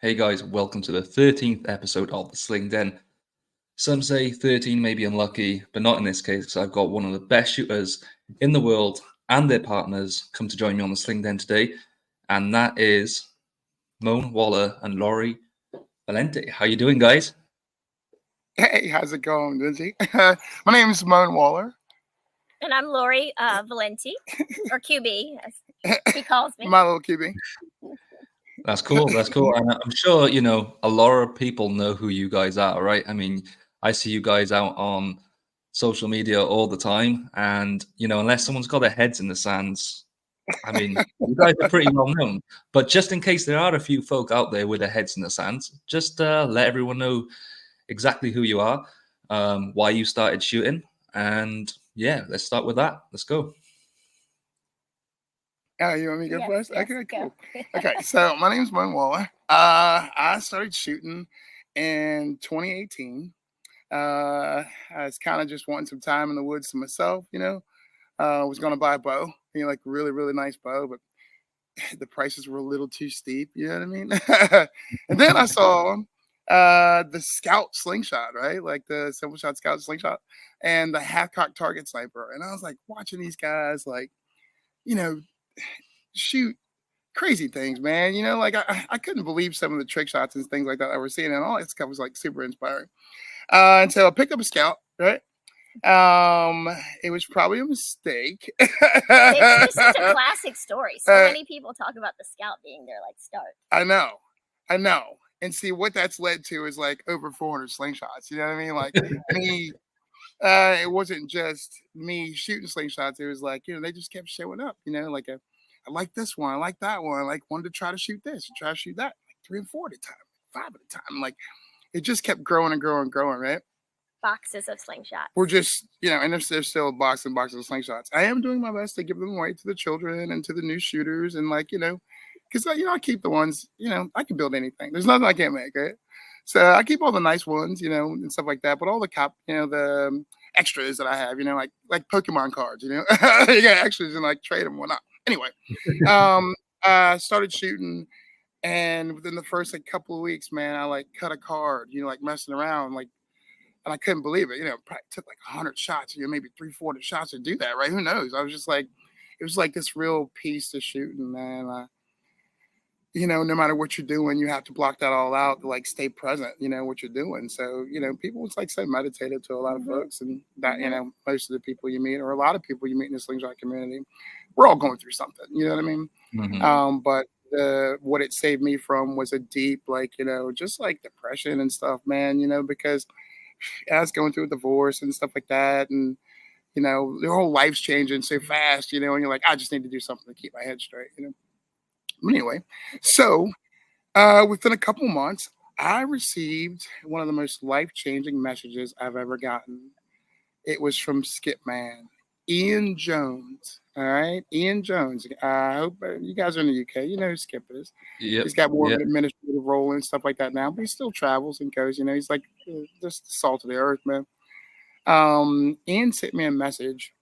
Hey guys, welcome to the 13th episode of the Sling Den. Some say 13 may be unlucky, but not in this case because I've got one of the best shooters in the world and their partners come to join me on the Sling Den today, and that is Mone Waller and Lori Valente. How you doing, guys? Hey, how's it going, Lindsay? My name is Mone Waller. And I'm Lori Valenti, or QB, as he calls me. My little QB. That's cool. That's cool. And I'm sure, a lot of people know who you guys are, right? I mean, I see you guys out on social media all the time. And, unless someone's got their heads in the sands, I mean, you guys are pretty well known. But just in case there are a few folk out there with their heads in the sands, just let everyone know exactly who you are, why you started shooting. And yeah, let's start with that. Let's go. Oh, you want me to go first? Yes, Okay, cool. go. Okay, so my name is Mone Waller. I started shooting in 2018. I was kind of just wanting some time in the woods to myself, I was going to buy a bow, like really, really nice bow, but the prices were a little too steep, you know what I mean? And then I saw the Scout Slingshot, right? Like the Simple Shot Scout Slingshot and the half-cock target sniper. And I was like watching these guys you know, shoot crazy things, man. Like I couldn't believe some of the trick shots and things like that I was seeing, and all that stuff was like super inspiring. And so I picked up a Scout, right? It was probably a mistake. It's such a classic story. So many people talk about the Scout being their start. I know. And see what that's led to is like over 400 slingshots. You know what I mean? Like me, it wasn't just me shooting slingshots. It was like, they just kept showing up, like I like this one, I like that one, I like wanted to try to shoot this, try to shoot that, like 3 and 4 at a time, 5 at a time. Like it just kept growing and growing and growing, right? Boxes of slingshots. We're just, and there's still a box and boxes of slingshots. I am doing my best to give them away to the children and to the new shooters, and because I keep the ones, I can build anything. There's nothing I can't make, right? So I keep all the nice ones, and stuff like that. But all the the extras that I have, like Pokemon cards, you got extras and like trade them, whatnot. Anyway, I started shooting, and within the first couple of weeks, man, I cut a card, messing around, and I couldn't believe it. Probably took 100 shots, maybe 300-400 shots to do that, right? Who knows? I was just it was like this real piece to shooting, man. No matter what you're doing, you have to block that all out to stay present, what you're doing. So, people, it's so meditative to a lot of folks, and that, most of the people you meet, or a lot of people you meet in the slingshot community, we're all going through something, you know what I mean? Mm-hmm. But what it saved me from was a deep, just depression and stuff, man, because I was going through a divorce and stuff like that. And, your whole life's changing so fast, and you're like, I just need to do something to keep my head straight, But anyway, so within a couple months, I received one of the most life-changing messages I've ever gotten. It was from Skip Man, Ian Jones. All right, Ian Jones. I hope you guys are in the UK. You know who Skip is. Yep. He's got more of an administrative role and stuff like that now, but he still travels and goes. He's like just the salt of the earth, man. Ian sent me a message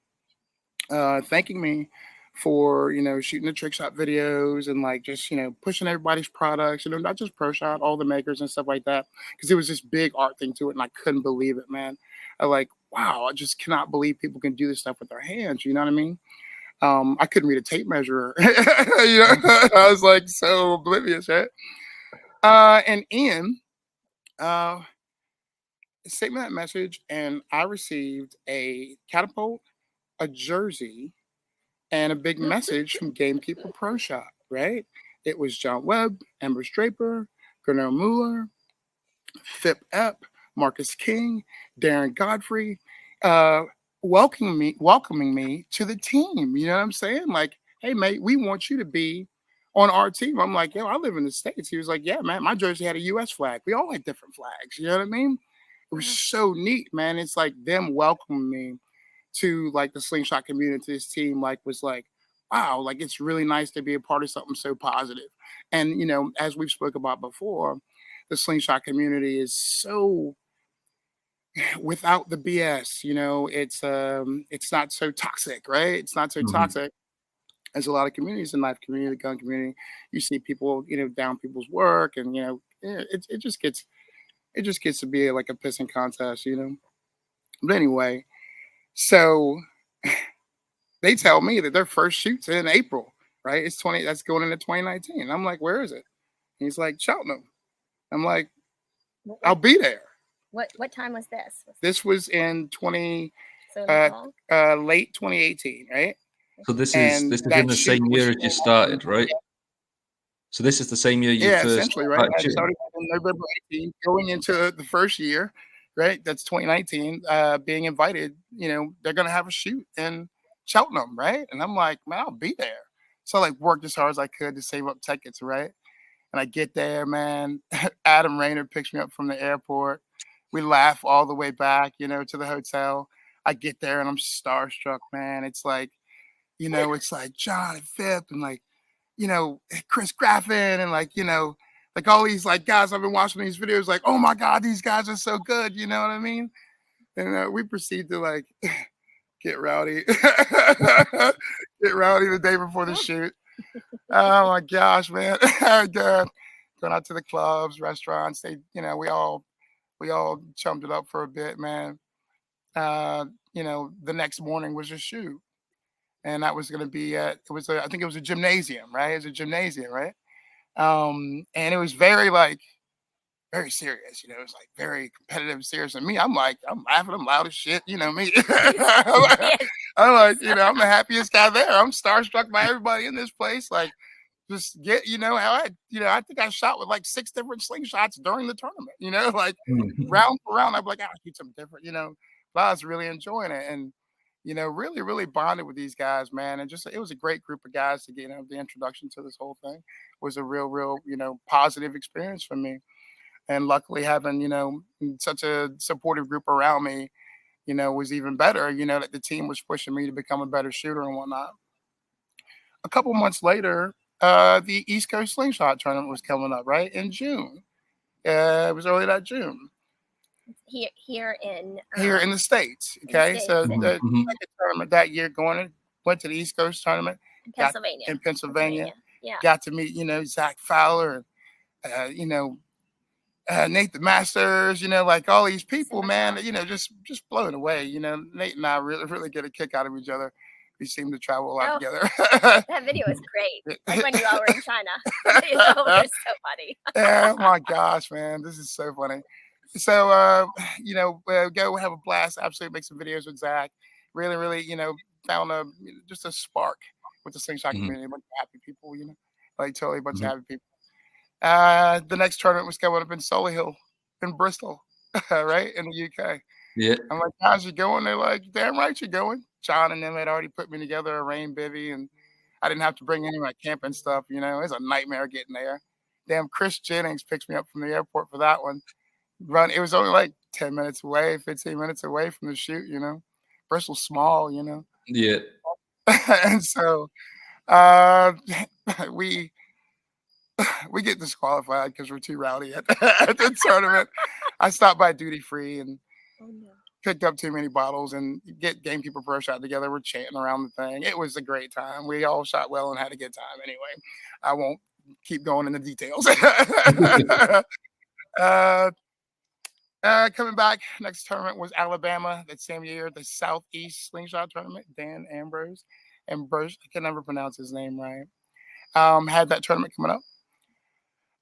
thanking me for shooting the trick shot videos and just pushing everybody's products, not just Pro Shot, all the makers and stuff like that, because it was this big art thing to it, and I couldn't believe it, man. Wow, I just cannot believe people can do this stuff with their hands. You know what I mean? I couldn't read a tape measure. I was so oblivious, right? And Ian sent me that message, and I received a catapult, a jersey, and a big message from Gamekeeper Pro Shot, right? It was John Webb, Amber Straper, Gernell Mueller, Phip Epp, Marcus King, Darren Godfrey, welcoming me to the team. You know what I'm saying? Hey, mate, we want you to be on our team. I'm like, yo, I live in the States. He was like, yeah, man, my jersey had a U.S. flag. We all had different flags. You know what I mean? It was so neat, man. It's like them welcoming me to the slingshot community. This team was wow, it's really nice to be a part of something so positive. And as we've spoke about before, the slingshot community is so without the BS. It's not so toxic, right? It's not so toxic as a lot of communities in life, gun community. You see people down people's work and it just gets to be like a pissing contest, you know. But anyway, so they tell me that their first shoot's in April, right? It's 20. That's going into 2019. I'm like, where is it? And he's like, Cheltenham. I'm like, I'll be there. What time was this? This was in So late 2018, right? So this And is in that the shoot same was year as you started, right? So this is the same year you yeah, first essentially, right? started I shooting. started in November 18, going into the first year, right? That's 2019. Being invited, you know, they're gonna have a shoot in Cheltenham, right? And I'm like, man, I'll be there. So I like worked as hard as I could to save up tickets, right? And I get there, man. Adam Rayner picks me up from the airport. We laugh all the way back, you know, to the hotel. I get there and I'm starstruck, man. It's like, you know, it's like John and Phip and like, you know, Chris Graffin and like, you know, like all these like guys I've been watching these videos, like, oh my God, these guys are so good. You know what I mean? And we proceed to like get rowdy, get rowdy the day before the shoot. Oh my gosh, man. Good. Going out to the clubs, restaurants. They, you know, we all chummed it up for a bit, man. You know, the next morning was a shoot. And that was going to be at, I think it was a gymnasium, right? It was a gymnasium, right? And it was very like, very serious, you know, it was like very competitive, serious. And me, I'm like, I'm laughing, I'm loud as shit, you know me. I'm like, you know, I'm the happiest guy there. I'm starstruck by everybody in this place. Like, just get, you know, how I think I shot with like 6 different slingshots during the tournament, you know, like round for round. I'm like, I'll shoot something different, you know. But I was really enjoying it and, you know, really, really bonded with these guys, man. And just, it was a great group of guys to get, you know, the introduction to this whole thing was a real, you know, positive experience for me. And luckily having, you know, such a supportive group around me, you know, was even better, you know, that the team was pushing me to become a better shooter and whatnot. A couple months later, the East Coast Slingshot tournament was coming up, right? In June. It was early that June. Here in the States. Okay. So the second tournament that year went to the East Coast tournament. In Pennsylvania. Yeah. Got to meet, you know, Zach Fowler and you know, Nate the Masters, you know, like all these people, man, you know, just blown away. You know, Nate and I really get a kick out of each other. We seem to travel a lot together. That video is great. Like when you all were in China. It was so funny. Oh my gosh, man. This is so funny. So, you know, go have a blast. Absolutely make some videos with Zach. Really, you know, found just a spark with the Slingshot community. A bunch of happy people, you know, like totally a bunch of happy people. The next tournament was coming up in Solihull in Bristol, right? In the UK. Yeah. I'm like, how's you going? They're like, damn right you're going. John and them had already put me together a rain bivvy and I didn't have to bring any of my camping stuff, you know. It was a nightmare getting there. Damn, Chris Jennings picks me up from the airport for that one. It was only like 10 minutes away, 15 minutes away from the shoot, you know. Bristol's small, you know. Yeah. And so we get disqualified because we're too rowdy at the tournament. I stopped by duty free and picked up too many bottles and get Gamekeeper Pro shot together. We're chanting around the thing. It was a great time. We all shot well and had a good time anyway. I won't keep going into details. Coming back, next tournament was Alabama that same year, the Southeast Slingshot tournament. Dan Ambrose. I can never pronounce his name right. Had that tournament coming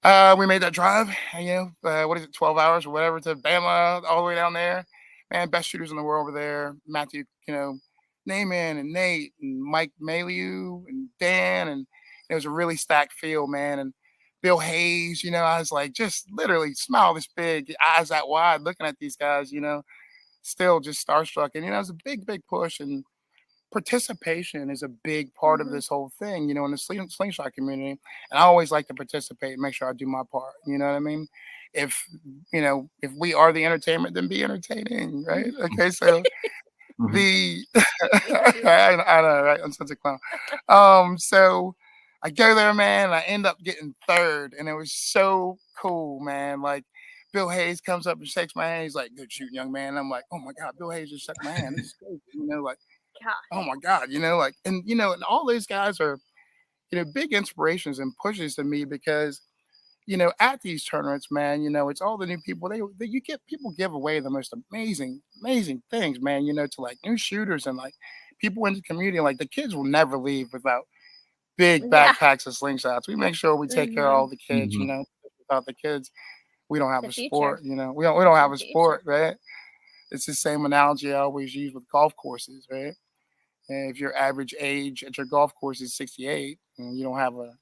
up. We made that drive, you know, 12 hours or whatever to Bama, all the way down there. Man, best shooters in the world over there. Matthew, you know, Naaman and Nate and Mike Maliu and Dan. And it was a really stacked field, man. And Bill Hayes, you know, I was like, just literally smile this big, eyes that wide, looking at these guys, you know, still just starstruck. And, you know, it was a big push. And participation is a big part of this whole thing, you know, in the slingshot community. And I always like to participate and make sure I do my part. You know what I mean? If, you know, if we are the entertainment, then be entertaining, right? Okay, so I know, right? I'm such a clown. So I go there, man, and I end up getting third. And it was so cool, man. Like, Bill Hayes comes up and shakes my hand. He's like, good shooting, young man. And I'm like, oh my God, Bill Hayes just shook my hand. This is crazy. You know, like, oh my God, you know, like, and, you know, and all those guys are, you know, big inspirations and pushes to me because, at these tournaments, man, it's all the new people. You get people give away the most amazing things, man. To like new shooters and like people in the community. Like the kids will never leave without big Yeah. backpacks of slingshots. We make sure we take care of all the kids. Mhm. Without the kids, we don't have The a future. sport. We don't have The a future. sport, right? It's the same analogy I always use with golf courses, right? And if your average age at your golf course is 68 and you don't have a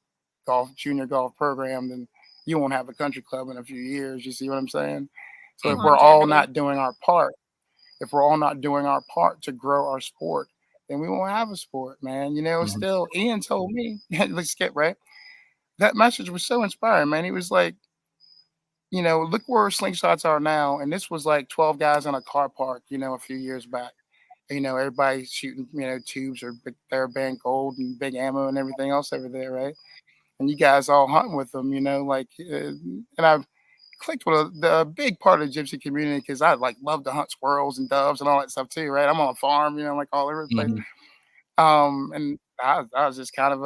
junior golf program, then you won't have a country club in a few years. You see what I'm saying? So if Mhm. we're all Longevity. not doing our part, if we're all not doing our part to grow our sport, then we won't have a sport, man. Mhm. Still, Ian told me, let's get right. That message was so inspiring, man. He was like, look where slingshots are now. And this was like 12 guys in a car park, a few years back. Everybody's shooting, tubes or big Theraband gold and big ammo and everything else over there, right? And you guys all hunting with them, and I've clicked with the big part of the gypsy community because I like love to hunt squirrels and doves and all that stuff too, right? I'm on a farm, like all over the place. Mhm. And I was just kind of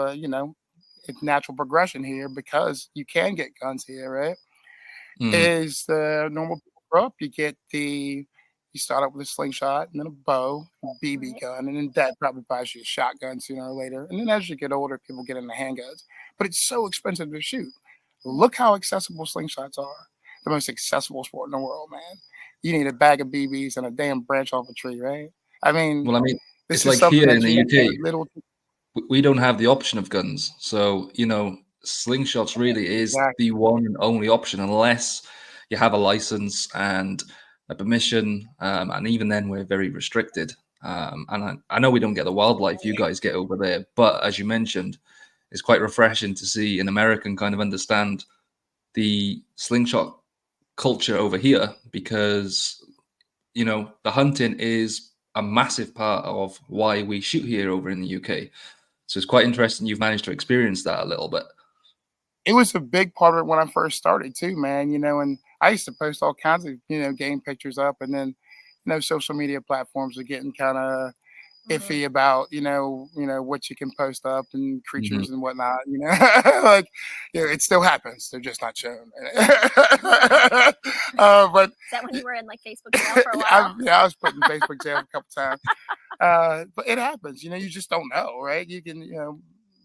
it's natural progression here because you can get guns here, right? Mhm. Is the normal people grow up, you start out with a slingshot and then a bow, BB Right. gun, and then dad probably buys you a shotgun sooner or later. And then as you get older, people get into handguns. But it's so expensive to shoot. Look how accessible slingshots are. The most accessible sport in the world, man. You need a bag of BBs and a damn branch off a tree, right? I mean, Well, I mean, this it's is like something here in that the you need UK, little. we don't have the option of guns. So, slingshots really is Exactly. the one and only option unless you have a license and a permission. And even then, we're very restricted. And I know we don't get the wildlife you guys get over there, but as you mentioned, it's quite refreshing to see an American kind of understand the slingshot culture over here because, the hunting is a massive part of why we shoot here over in the UK. So it's quite interesting you've managed to experience that a little bit. It was a big part of it when I first started too, man. And I used to post all kinds of game pictures up, and then social media platforms are getting kind of Mhm. iffy about what you can post up and Mhm. creatures and whatnot. Like it still happens. They're just not shown. But Is that when you were in like Facebook jail for a while? I was put in Facebook jail a couple times. But it happens. You just don't know, right? You can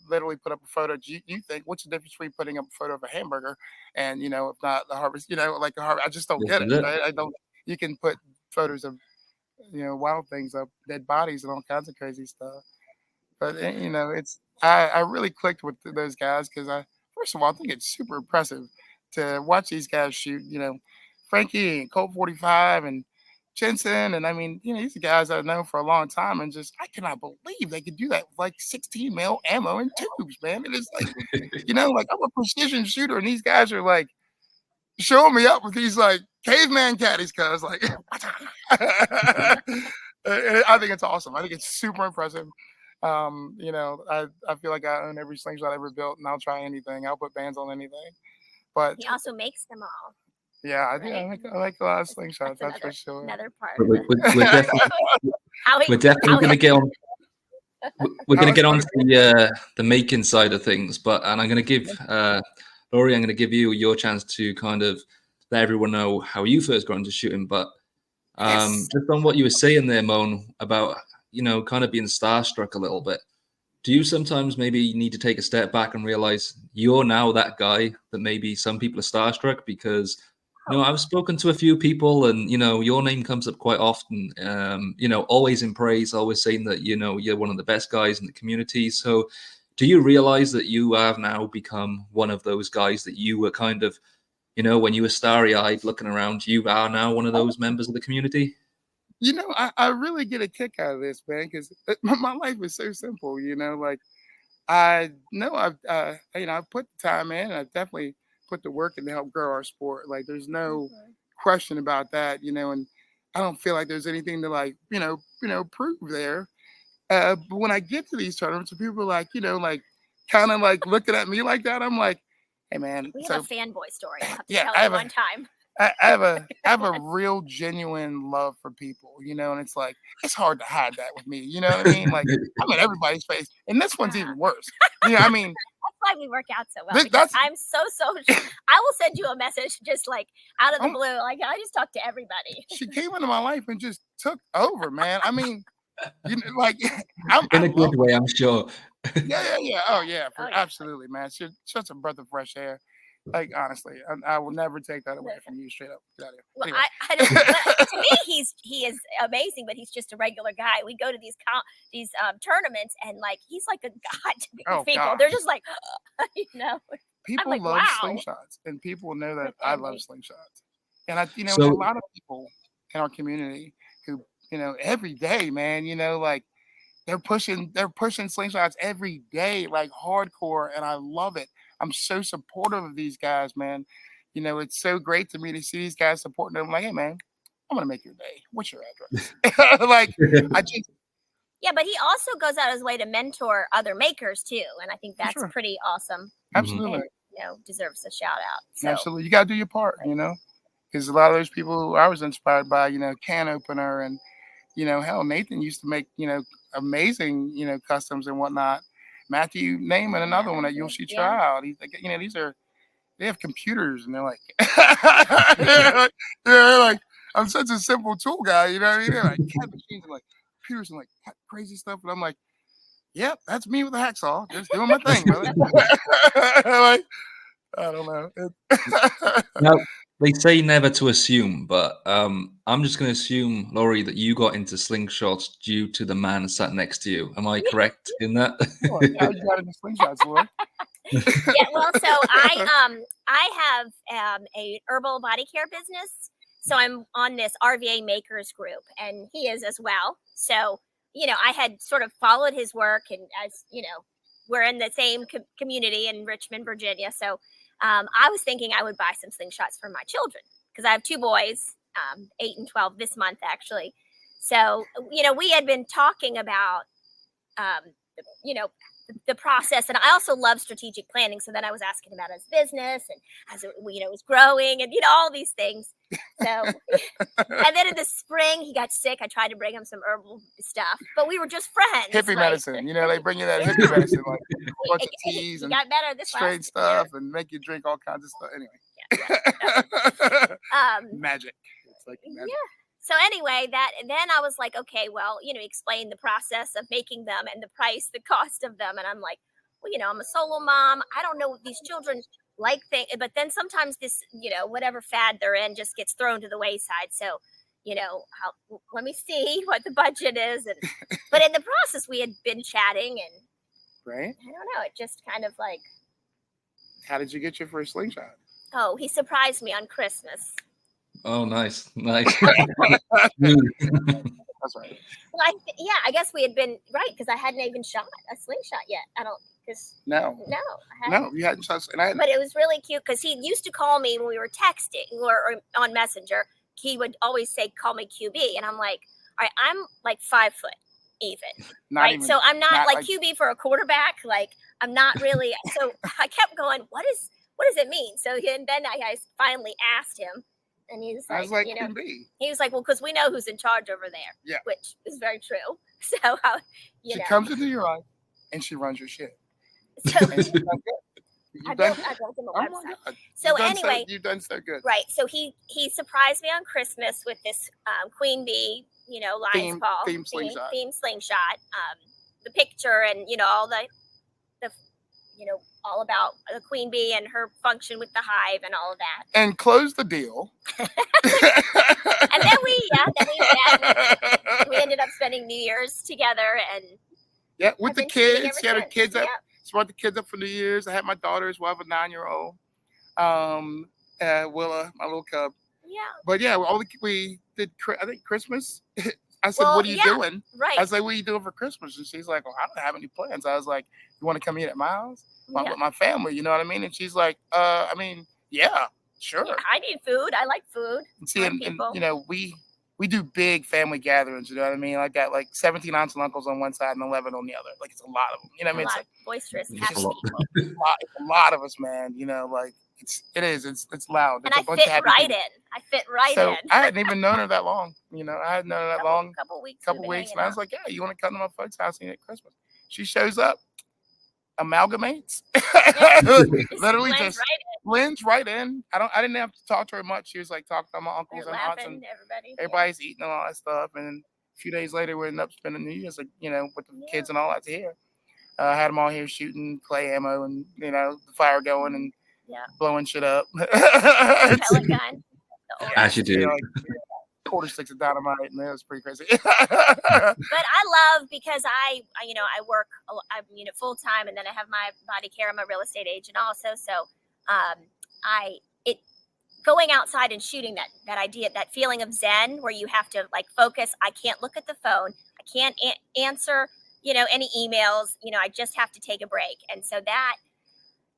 literally put up a photo. You think what's the difference between putting up a photo of a hamburger and if not the harvest, like the harvest. I just don't This get it, is it. right? I don't. You can put photos of wild things up, dead bodies, and all kinds of crazy stuff. But it's I really clicked with those guys because I first of all I think it's super impressive to watch these guys shoot. Frankie and Colt 45 and Jensen, and I mean these are guys I've known for a long time, and just I cannot believe they could do that with like 16 mil ammo and tubes, man. It is like like I'm a precision shooter, and these guys are like showing me up with these like caveman caddies, cuz like I think it's awesome. I think it's super impressive. I feel like I own every slingshot I ever built, and I'll try anything. I'll put bands on anything. But He also makes them all. yeah, I do. Right. I like a lot of That's slingshots. That's for another sure. another part But of we, it. we, we're definitely How he we're definitely how going he to get on. We're How going to it's get on going. to the making side of things, and I'm going to give Laurie. I'm going to give you your chance to kind of let everyone know how you first got into shooting. But Yes. just on what you were saying there, Mone, about kind of being starstruck a little bit. Do you sometimes maybe need to take a step back and realize you're now that guy that maybe some people are starstruck because Oh, I've spoken to a few people and your name comes up quite often, always in praise, always saying that you're one of the best guys in the community. So do you realize that you have now become one of those guys that you were kind of when you were starry-eyed looking around, you are now one of those members of the community? I really get a kick out of this, man, because my life is so simple. Like I know I've put the time in. I've definitely put the work in to help grow our sport. Like there's no mhm. question about that. And I don't feel like there's anything to like prove there. But when I get to these tournaments, and people are like like kind of like looking at me like that, I'm like, hey man, We have so a fanboy story. We'll have to yeah, tell you one time. I have a real genuine love for people, and it's like it's hard to hide that with me. You know what I mean? Like I'm in everybody's face, and this one's Uh, even worse. I mean, why we work out so well. This- Because that's- I'm so social. I will send you a message just like out of the Oh. blue. Like I just talk to everybody. She came into my life and just took over, man. I mean, you know, like I In a love good way, I'm sure. yeah. Oh yeah, Oh, yeah. absolutely, man. She's such a breath of fresh air. Like honestly, I will never take that away from you. Straight up, get out of here. Well, Anyway. I don't. But to me, he is amazing, but he's just a regular guy. We go to these tournaments, and like he's like a god to these Oh, people. God. They're just like, you know. People like, love wow. slingshots, and people know that With I love family. slingshots. And I, you know, So- a lot of people in our community who, you know, every day, man, you know, like they're pushing slingshots every day, like hardcore, and I love it. I'm so supportive of these guys, man. You know, it's so great to me to see these guys supporting them. Like, hey, man, I'm gonna make your day. What's your address? Like, I just Yeah, but he also goes out of his way to mentor other makers too, and I think that's sure. pretty awesome. absolutely, And deserves a shout out. So absolutely, you gotta do your part, you know, because a lot of those people who I was inspired by, you know, Can Opener and you know, hell, Nathan used to make, you know, amazing, you know, customs and whatnot. Matthew Naaman, another one that you'll see Yeah. Child. He's like, you know, they have computers and they're like, they're like, I'm such a simple tool guy, you know what I mean? They're like cat machines and like computers and like crazy stuff. And I'm like, yep, that's me with a hacksaw, just doing my thing, brother. Like, I don't know. Now, they say never to assume, but I'm just going to assume, Lori, that you got into slingshots due to the man sat next to you. Am I correct in that? How you got into slingshots, Lord? yeah, well, so I have a herbal body care business, so I'm on this RVA makers group, and he is as well. So I had sort of followed his work, and as we're in the same community in Richmond, Virginia. So I was thinking I would buy some slingshots for my children because I have two boys, 8 and 12 this month actually. So we had been talking about the process, and I also love strategic planning. So then I was asking about his business and as it was growing, and all these things. So and then in the spring he got sick. I tried to bring him some herbal stuff, but we were just friends. Hippie medicine, they bring you that hippie medicine, like a bunch of teas and got better this straight stuff and make you drink all kinds of stuff. Anyway, magic. It's like magic. Yeah. So anyway, then I was like, okay, well, explain the process of making them and the price, the cost of them. And I'm like, well, I'm a solo mom. I don't know what these children like things, but then sometimes this, whatever fad they're in just gets thrown to the wayside. So, let me see what the budget is. But in the process, we had been chatting, and right. I don't know, it just kind of like. How did you get your first slingshot? Oh, he surprised me on Christmas. Oh, nice. That's right. Well, I guess we had been right because I hadn't even shot a slingshot yet. No, I hadn't. No, you hadn't shot. But it was really cute because he used to call me when we were texting or on Messenger. He would always say, "Call me QB," and I'm like, "All right, I'm like 5 foot even, right? So I'm not like QB for a quarterback. Like I'm not really." So I kept going, "What does it mean?" So then I finally asked him. And he was like, he was like, well, because we know who's in charge over there. Yeah. Which is very true. So, she comes into your life and she runs your shit. So, I built him a website. So anyway. You've done so good. Right. So he surprised me on Christmas with this queen bee, lion's paw. Theme slingshot. Theme slingshot. The picture and, all the all about the queen bee and her function with the hive and all of that. And close the deal. And then we met. We ended up spending New Year's together and with the kids. She had her kids up. She brought the kids up for New Year's. I had my daughters. Well, I have a 9-year-old. Willa, my little cub. Yeah. But yeah, we did. I think Christmas. I said, "What are you doing?" Right. I was like, "What are you doing for Christmas?" And she's like, "Well, I don't have any plans." I was like, "You want to come eat at my house with my family?" You know what I mean? And she's like, I mean, yeah, sure. Yeah, I need food. I like food. And see, and we do big family gatherings. You know what I mean? I got like 17 aunts and uncles on one side and 11 on the other. Like it's a lot of them. You know what I mean? It's like boisterous, it's happy people. It's a lot of us, man. Like it's loud. And I fit right in. I fit right in. I hadn't even known her that long. I hadn't known her that long. Couple weeks. And I was like, "Yeah, you want to come to my folks' house and eat at Christmas?" She shows up. amalgamates. Literally blends just right blends right in. I didn't have to talk to her much. She was like talking to my in. uncles They're and aunts, and laughing, everybody. Yeah. everybody's eating and all that stuff. And a few days later, we ended up spending New Year's, like, with the kids and all that here. I had them all here shooting clay ammo and the fire going and Yeah. blowing shit up. Pellet gun. The old As you do. like quarter sticks of dynamite, and that was pretty crazy. But I love because I work full time, and then I have my body care. I'm a real estate agent also, so it going outside and shooting that idea, that feeling of zen where you have to like focus. I can't look at the phone. I can't answer any emails. I just have to take a break, and so that.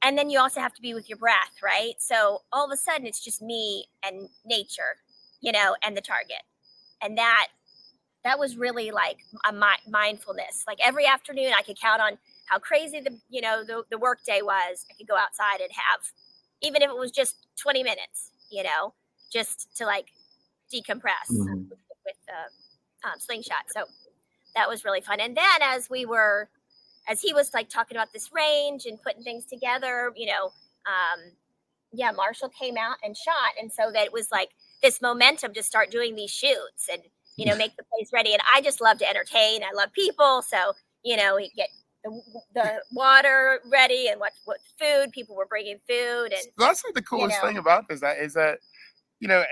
And then you also have to be with your breath, right? So all of a sudden, it's just me and nature, and the target, and that was really like a mindfulness. Like every afternoon, I could count on how crazy the work day was. I could go outside and have, even if it was just 20 minutes, just to like decompress with the Slingshot. So that was really fun. And then as he was like talking about this range and putting things together, Marshall came out and shot, and so that it was like this momentum to start doing these shoots and make the place ready. And I just love to entertain. I love people. So, we get the water ready and what food. People were bringing food. And that's like the coolest thing about this is that,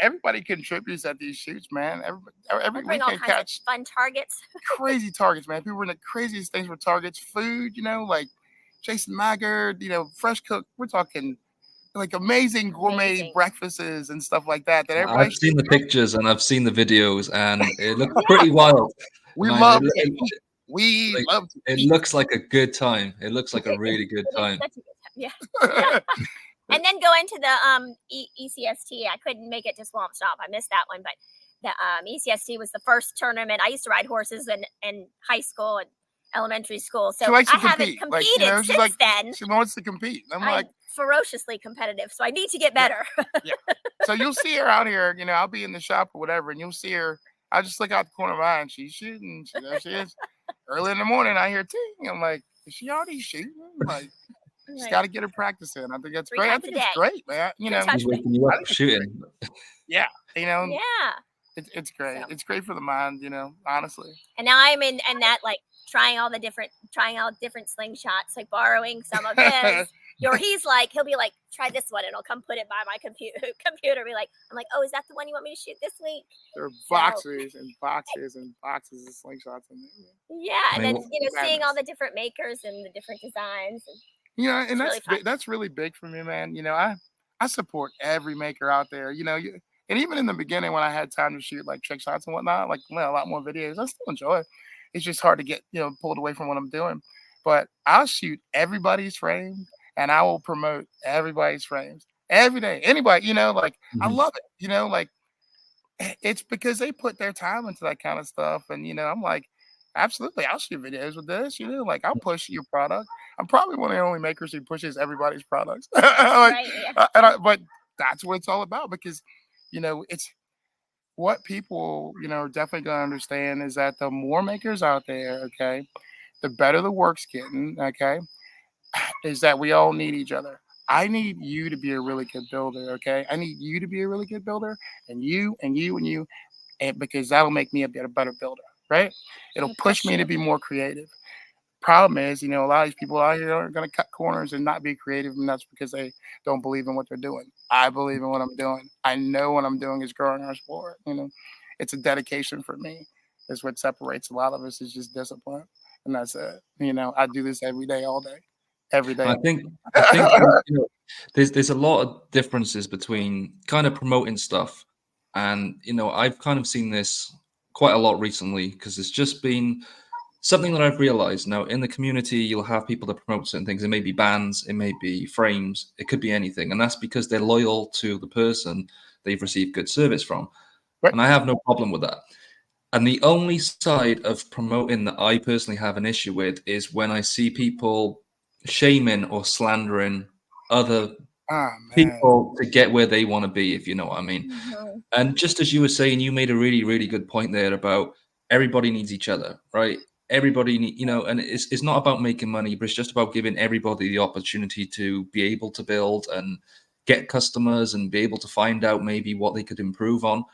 everybody contributes at these shoots, man. Every bring all kinds of fun targets. Crazy targets, man. People were in the craziest things for targets. Food, like Jason Maggard, fresh cook. We're talking like amazing gourmet breakfasts and stuff like that. I've seen the pictures and I've seen the videos, and it looks pretty wild. We love it. It looks like a good time. It looks like a really good time. Yeah. And then go into the ECST. I couldn't make it to Swamp Stomp. I missed that one, but the ECST was the first tournament. I used to ride horses in high school and elementary school, so I haven't competed since then. She wants to compete. I'm ferociously competitive, so I need to get better. Yeah. So you'll see her out here. I'll be in the shop or whatever, and you'll see her. I just look out the corner of my eye, and she's shooting. There she is. Early in the morning, I hear ting. I'm like, is she already shooting? Like, she's got to get her practice in. I think that's great. I think it's great, man. She's waking you up shooting. Yeah. Yeah. It's great. So. It's great for the mind, honestly. And now I'm in that like trying out different slingshots, like borrowing some of his. Or he'll be like, try this one, and I'll come put it by my computer. I'm like, oh, is that the one you want me to shoot this week? There are boxes and boxes and boxes of slingshots in there. Yeah, and then seeing all the different makers and the different designs. And that's really big for me, man. I support every maker out there. And even in the beginning when I had time to shoot like trick shots and whatnot, like a lot more videos, I still enjoy it. It's just hard to get pulled away from what I'm doing. But I'll shoot everybody's frame. And I will promote everybody's frames every day. Anybody, I love it. It's because they put their time into that kind of stuff. And, I'm like, absolutely, I'll shoot videos with this. I'll push your product. I'm probably one of the only makers who pushes everybody's products. Right, yeah. But that's what it's all about because, it's what people, are definitely going to understand is that the more makers out there, okay, the better the work's getting, okay, is that we all need each other. I need you to be a really good builder, okay? I need you to be a really good builder, and you, and you, and you, and because that'll make me a better builder, right? It'll push me to be more creative. Problem is, a lot of these people out here are going to cut corners and not be creative, and that's because they don't believe in what they're doing. I believe in what I'm doing. I know what I'm doing is growing our sport. It's a dedication for me. It's what separates a lot of us is just discipline, and that's it. I do this every day, all day. Every day. I think there's a lot of differences between kind of promoting stuff, and I've kind of seen this quite a lot recently because it's just been something that I've realized. Now in the community, you'll have people that promote certain things. It may be bands, it may be frames, it could be anything, and that's because they're loyal to the person they've received good service from, right. And I have no problem with that. And the only side of promoting that I personally have an issue with is when I see people shaming or slandering other people to get where they want to be, if you know what I mean. And just as you were saying, you made a really, really good point there about everybody needs each other, right? everybody, you know, and it's not about making money, but it's just about giving everybody the opportunity to be able to build and get customers and be able to find out maybe what they could improve on.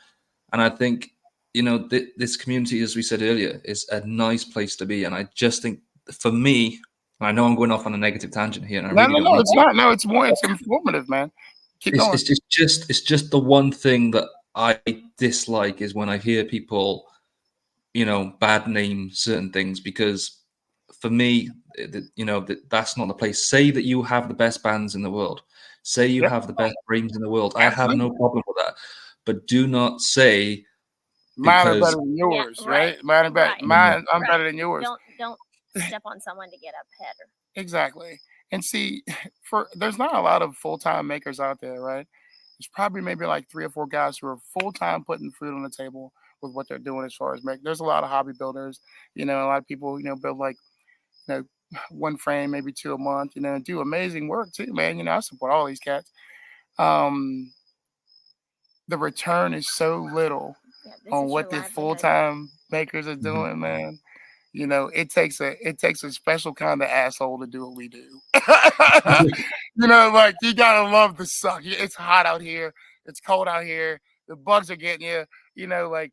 And I think, you know, this community, as we said earlier, is a nice place to be. And I just think, for me, I know I'm going off on a negative tangent here, and I really don't No, need it's not. No, it's more. It's informative, man. Keep going. it's just the one thing that I dislike is when I hear people, you know, bad name certain things, because for me, you know, that's not the place. Say that you have the best bands in the world. Say you Yep. have the best frames in the world. I have Absolutely. no problem with that. But do not say Mine are because better than yours, Yeah, right, right? Mine are better. right, Mine, I'm right. better than yours. Don't step on someone to get up ahead. Exactly. And see, there's not a lot of full-time makers out there, right? There's probably maybe like 3 or 4 guys who are full-time putting food on the table with what they're doing as far as make. There's a lot of hobby builders, you know, a lot of people, you know, build like, you know, one frame, maybe 2 a month, you know, and do amazing work too, man. You know, I support all these cats. Um, the return is so little Yeah, on what the full-time makers are doing, man. You know, it takes a special kind of asshole to do what we do. You know, like you gotta love the suck. It's hot out here. It's cold out here. The bugs are getting you. You know, like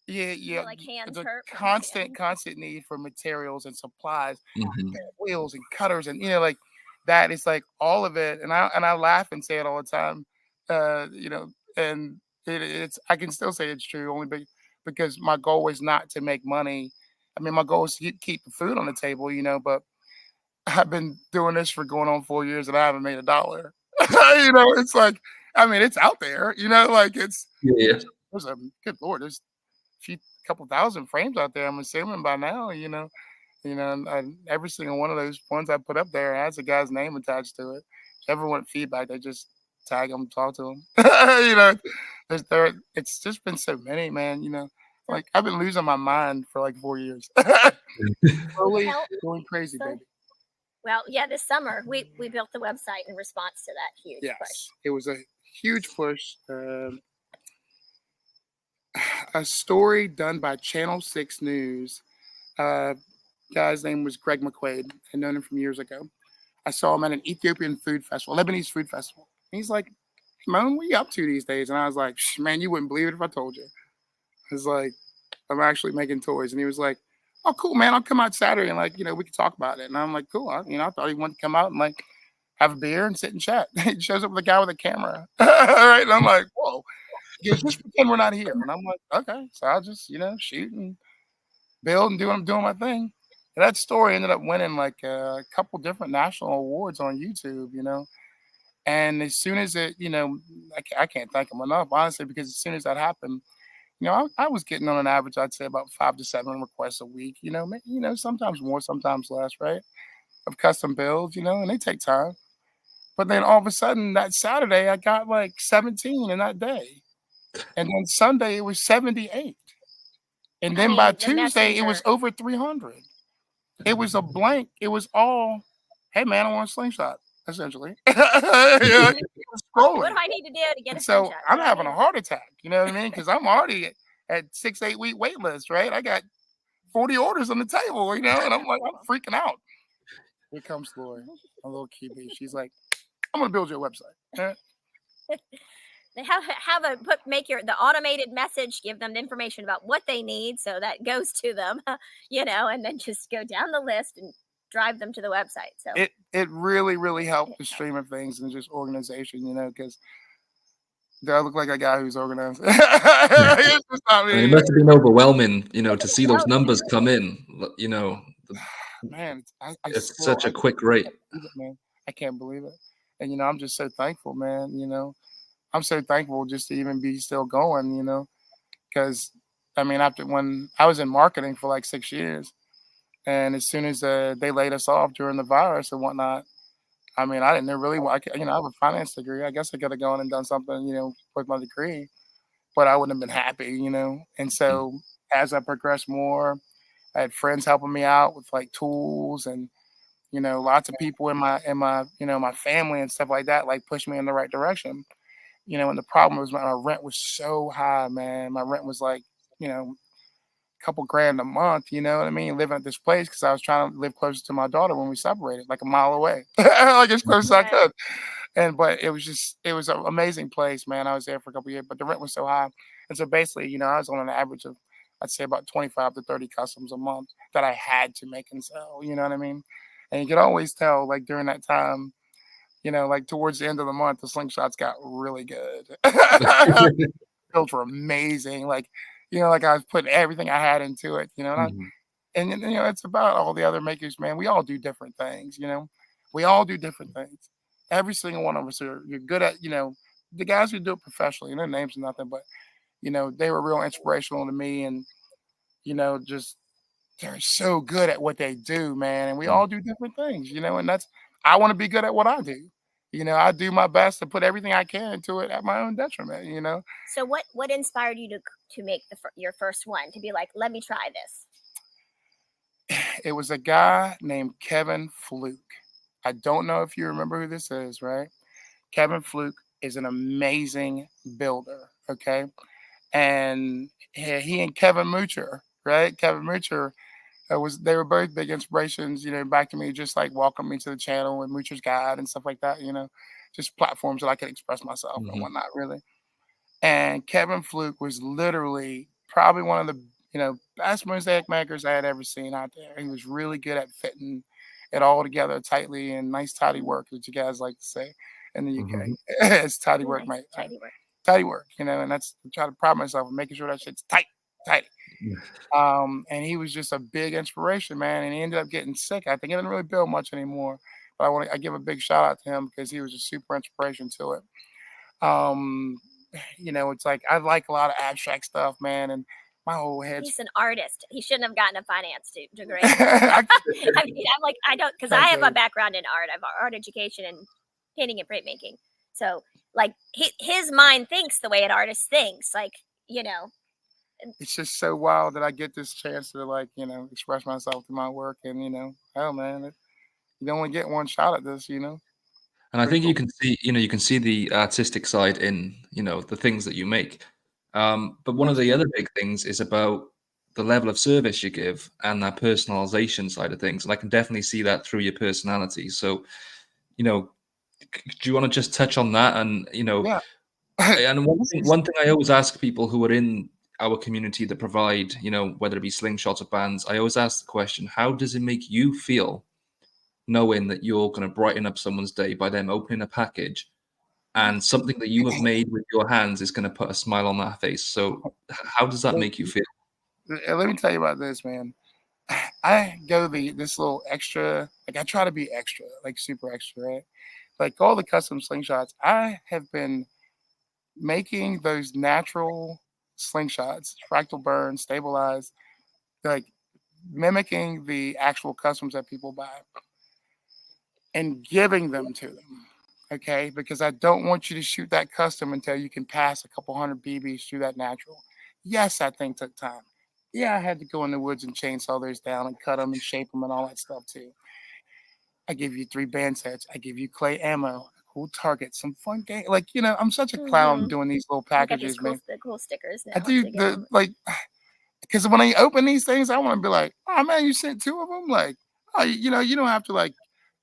yeah. Like hands The hurt. constant need for materials and supplies, Mhm. wheels and cutters, and you know, like that is like all of it. And I laugh and say it all the time. You know, and it's I can still say it's true only because my goal is not to make money. I mean, my goal is to keep the food on the table, you know, but I've been doing this for going on 4 years and I haven't made $1. You know, it's like, I mean, it's out there, you know, like Yeah. there's a good Lord, there's couple thousand frames out there, I'm assuming by now, you know, and every single one of those ones I put up there has a guy's name attached to it. If ever want feedback, they just tag them, talk to them. You know, it's just been so many, man. You know, like I've been losing my mind for like 4 years. Slowly going crazy, baby. Well, yeah, this summer we built the website in response to that huge push. It was a huge push. A story done by Channel 6 News. Guy's name was Greg McQuaid. I'd known him from years ago. I saw him at an Ethiopian food festival, Lebanese food festival. And he's like, "Hey, Mone, what are you up to these days?" And I was like, "Man, you wouldn't believe it if I told you." It's like, I'm actually making toys. And he was like, "Oh, cool, man. I'll come out Saturday and like, you know, we can talk about it." And I'm like, "Cool." I thought he wanted to come out and like have a beer and sit and chat. He shows up with a guy with a camera. All right. And I'm like, "Whoa." He goes, "Just pretend we're not here." And I'm like, "Okay." So I'll just, you know, shoot and build and doing my thing. And that story ended up winning like a couple different national awards on YouTube, you know. And as soon as it, you know, I can't thank him enough, honestly, because as soon as that happened, you know, I was getting on an average, I'd say about 5 to 7 requests a week, you know, sometimes more, sometimes less, right? Of custom builds, you know, and they take time. But then all of a sudden that Saturday, I got like 17 in that day. And then Sunday, it was 78. And then by Tuesday, it was over 300. It was a blank. It was all, "Hey man, I want a slingshot," essentially. Yeah, What do I need to do to get a so slingshot? I'm having a heart attack. You know what I mean? Because I'm already at 6, 8 week wait list, right? I got 40 orders on the table, you know, and I'm like, I'm freaking out. Here comes Lori, a little QB. She's like, "I'm gonna build your website." Yeah. They make the automated message, give them the information about what they need, so that goes to them, you know, and then just go down the list and drive them to the website. So it really helped the stream of things and just organization, you know, because do I look like a guy who's organized? It's just not I mean, it me. must have been overwhelming, you know, to see those numbers come in. You know, Man, it's such a quick rate. Man, I can't believe it. And you know, I'm just so thankful, man. You know, I'm so thankful just to even be still going. You know, because I mean, after when I was in marketing for like 6 years, and as soon as they laid us off during the virus and whatnot, I mean, I didn't really, you know, I have a finance degree. I guess I could have gone and done something, you know, with my degree, but I wouldn't have been happy, you know. And so as I progressed more, I had friends helping me out with like tools and, you know, lots of people in my you know, my family and stuff like that, like pushed me in the right direction. You know, and the problem was my rent was so high, man. My rent was like, you know, couple grand a month, you know what I mean, living at this place because I was trying to live closer to my daughter when we separated, like a mile away, like as close as I could. But it was an amazing place, man. I was there for a couple years, but the rent was so high. And so basically, you know, I was on an average of, I'd say about 25 to 30 customs a month that I had to make and sell, you know what I mean? And you could always tell, like during that time, you know, like towards the end of the month, the slingshots got really good. Builds were amazing. Like, you know, like I was putting everything I had into it, you know, Mhm. and you know, it's about all the other makers, man. We all do different things, you know. We all do different things. Every single one of us are you're good at, you know, the guys who do it professionally, their names are nothing, but you know, they were real inspirational to me and you know, just they're so good at what they do, man. And we Mm. all do different things, you know, and that's I want to be good at what I do. You know, I do my best to put everything I can into it at my own detriment, you know. So what inspired you to make your first one, to be like, let me try this? It was a guy named Kevin Fluke. I don't know if you remember who this is, right? Kevin Fluke is an amazing builder, okay? And he and Kevin Moocher, right? Kevin Moocher they were both big inspirations, you know, back to me, just like welcome me to the channel and Moocher's Guide and stuff like that, you know, just platforms that I could express myself and Mhm. whatnot, really. And Kevin Fluke was literally probably one of the, you know, best mosaic makers I had ever seen out there. He was really good at fitting it all together tightly and nice tidy work, that you guys like to say in the UK. Mhm. It's tidy work, Nice, mate. tidy work. Tidy work, you know, and that's I try to pride myself on making sure that shit's tight, tight. And he was just a big inspiration, man. And he ended up getting sick. I think he doesn't really build much anymore. But I give a big shout out to him because he was a super inspiration to it. Um, you know, it's like I like a lot of abstract stuff, man, and my whole head's He's an artist. He shouldn't have gotten a finance degree. I I mean, I'm like, I don't, because I can't have a joke. background in art. I have art education and painting and printmaking. So, like, his mind thinks the way an artist thinks. Like, you know, It's just so wild that I get this chance to like, you know, express myself through my work, and you know, hell, man, you only get one shot at this, you know. And I Pretty think you cool. can see, you can see the artistic side in, the things that you make. But one of Thanks, the man. other big things is about the level of service you give and that personalization side of things. And I can definitely see that through your personality. So, you know, do you want to just touch on that? And, Yeah. and This is one thing I always ask people who are in our community that provide, whether it be slingshots or bands, I always ask the question, how does it make you feel knowing that you're going to brighten up someone's day by them opening a package and something that you have made with your hands is going to put a smile on that face? So how does that make you feel? let me tell you about this, man. I go this little extra, like I try to be extra, like super extra, right? Like all the custom slingshots, I have been making those natural slingshots, fractal burn, stabilized, like mimicking the actual customs that people buy and giving them to them. Okay, because I don't want you to shoot that custom until you can pass a couple hundred BBs through that natural. Yes, that thing took time. Yeah, I had to go in the woods and chainsaw those down and cut them and shape them and all that stuff too. I give you 3 band sets. I give you clay ammo, a cool target, some fun game. Like, you know, I'm such a clown mm-hmm. doing these little You got these packages, man. cool stickers I now do to give the them. like because when I open these things, I want to be like, oh man, you sent 2 of them. Like, oh, you know, you don't have to like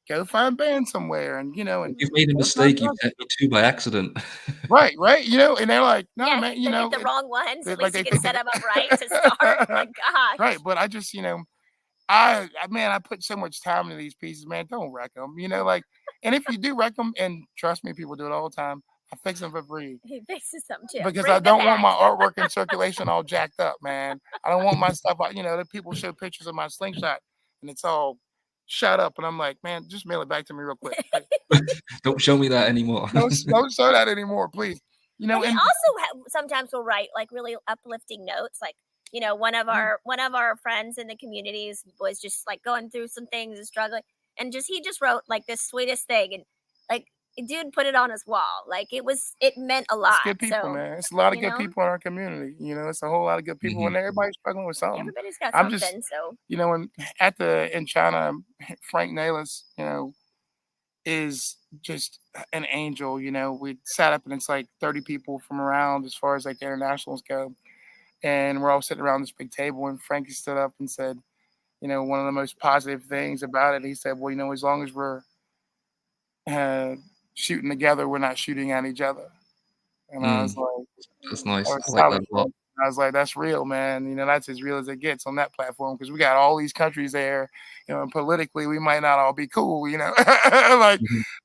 go find band somewhere and you know and You've made a go find mistake. You've drugs. sent me two by accident. Right, right. You know, and they're like, no, Yeah, man, you they get know, the wrong ones. At like least you they can think set they them up right to start. My right. gosh. But I just, you know, man, I put so much time into these pieces, man. Don't wreck them, you know, like, and if you do wreck them, and trust me, people do it all the time. I fix them for free He fixes them too. because I Bring them don't want back. my artwork in circulation all jacked up, man. I don't want my stuff out. You know, the people show pictures of my slingshot and it's all shut up, and I'm like, man, just mail it back to me real quick. Like, Don't show me that anymore. don't show that anymore, please. You But know, he and also sometimes will write like really uplifting notes. Like, one of yeah, our friends in the communities was just like going through some things and struggling, and he just wrote like this sweetest thing, and like dude put it on his wall. Like it meant a it's lot. good people, So man. It's a lot of you good know people in our community. You know, it's a whole lot of good people, Mhm. and everybody's struggling with something. everybody's got I'm just, something. So you know, in China, Frank Nalis, you know, is just an angel. You know, we sat up and it's like 30 people from around as far as like the internationals go. and we're all sitting around this big table, and Frankie stood up and said, one of the most positive things about it, he said, well, as long as we're shooting together, we're not shooting at each other. And I was like, That's nice. was I like that a lot. I was like, that's real, man. That's as real as it gets on that platform, because we got all these countries there. And politically, we might not all be cool, like,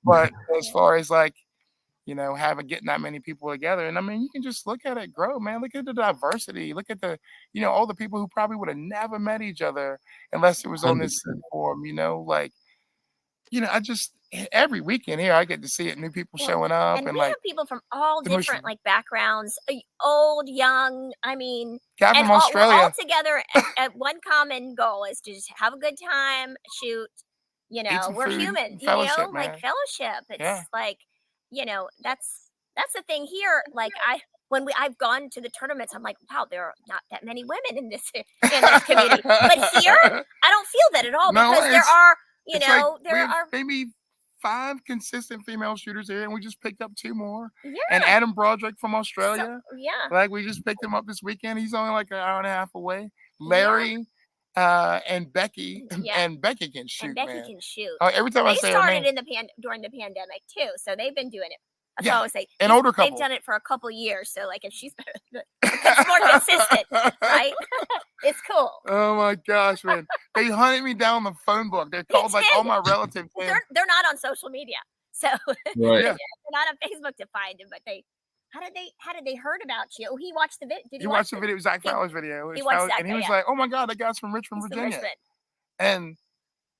but as far as like, getting that many people together, and I mean, you can just look at it grow, man. Look at the diversity. Look at the, all the people who probably would have never met each other unless it was on this 100%. forum. Like, I just every weekend here I get to see it, new people showing up, and we like have people from all the most- different like backgrounds, old, young. I mean, guy and from we're Australia. all together at one common goal is to just have a good time, shoot. some We're food, human. fellowship, Like man. fellowship. It's Yeah. like, that's the thing here. Like I've gone to the tournaments, I'm like, wow, there are not that many women in this community. But here, I don't feel that at all, No, because there are, it's like we there have are maybe 5 consistent female shooters here, and we just picked up 2 more. yeah. And Adam Broderick from Australia, So, yeah. like we just picked him up this weekend. He's only like an hour and a half away. Larry, and Becky, Yeah. and Becky can shoot, And Becky man. can shoot. Every time I They say her started name, during the pandemic too, so they've been doing it. That's Yeah, what I always say. an older They've couple. done it for a couple years, so like if she's it's more consistent, right? It's cool. Oh my gosh, man! They hunted me down the phone book. They called like all my relatives. Well, in. they're not on social media, so Right. Yeah. they're not on Facebook to find him. But how did they heard about you? Oh, he watched the video. Did He watched the video, Zach Fowler's video. he watched Zach, and he was yeah. like, "Oh my god, that guy's from Richmond, He's from Virginia." Richmond. And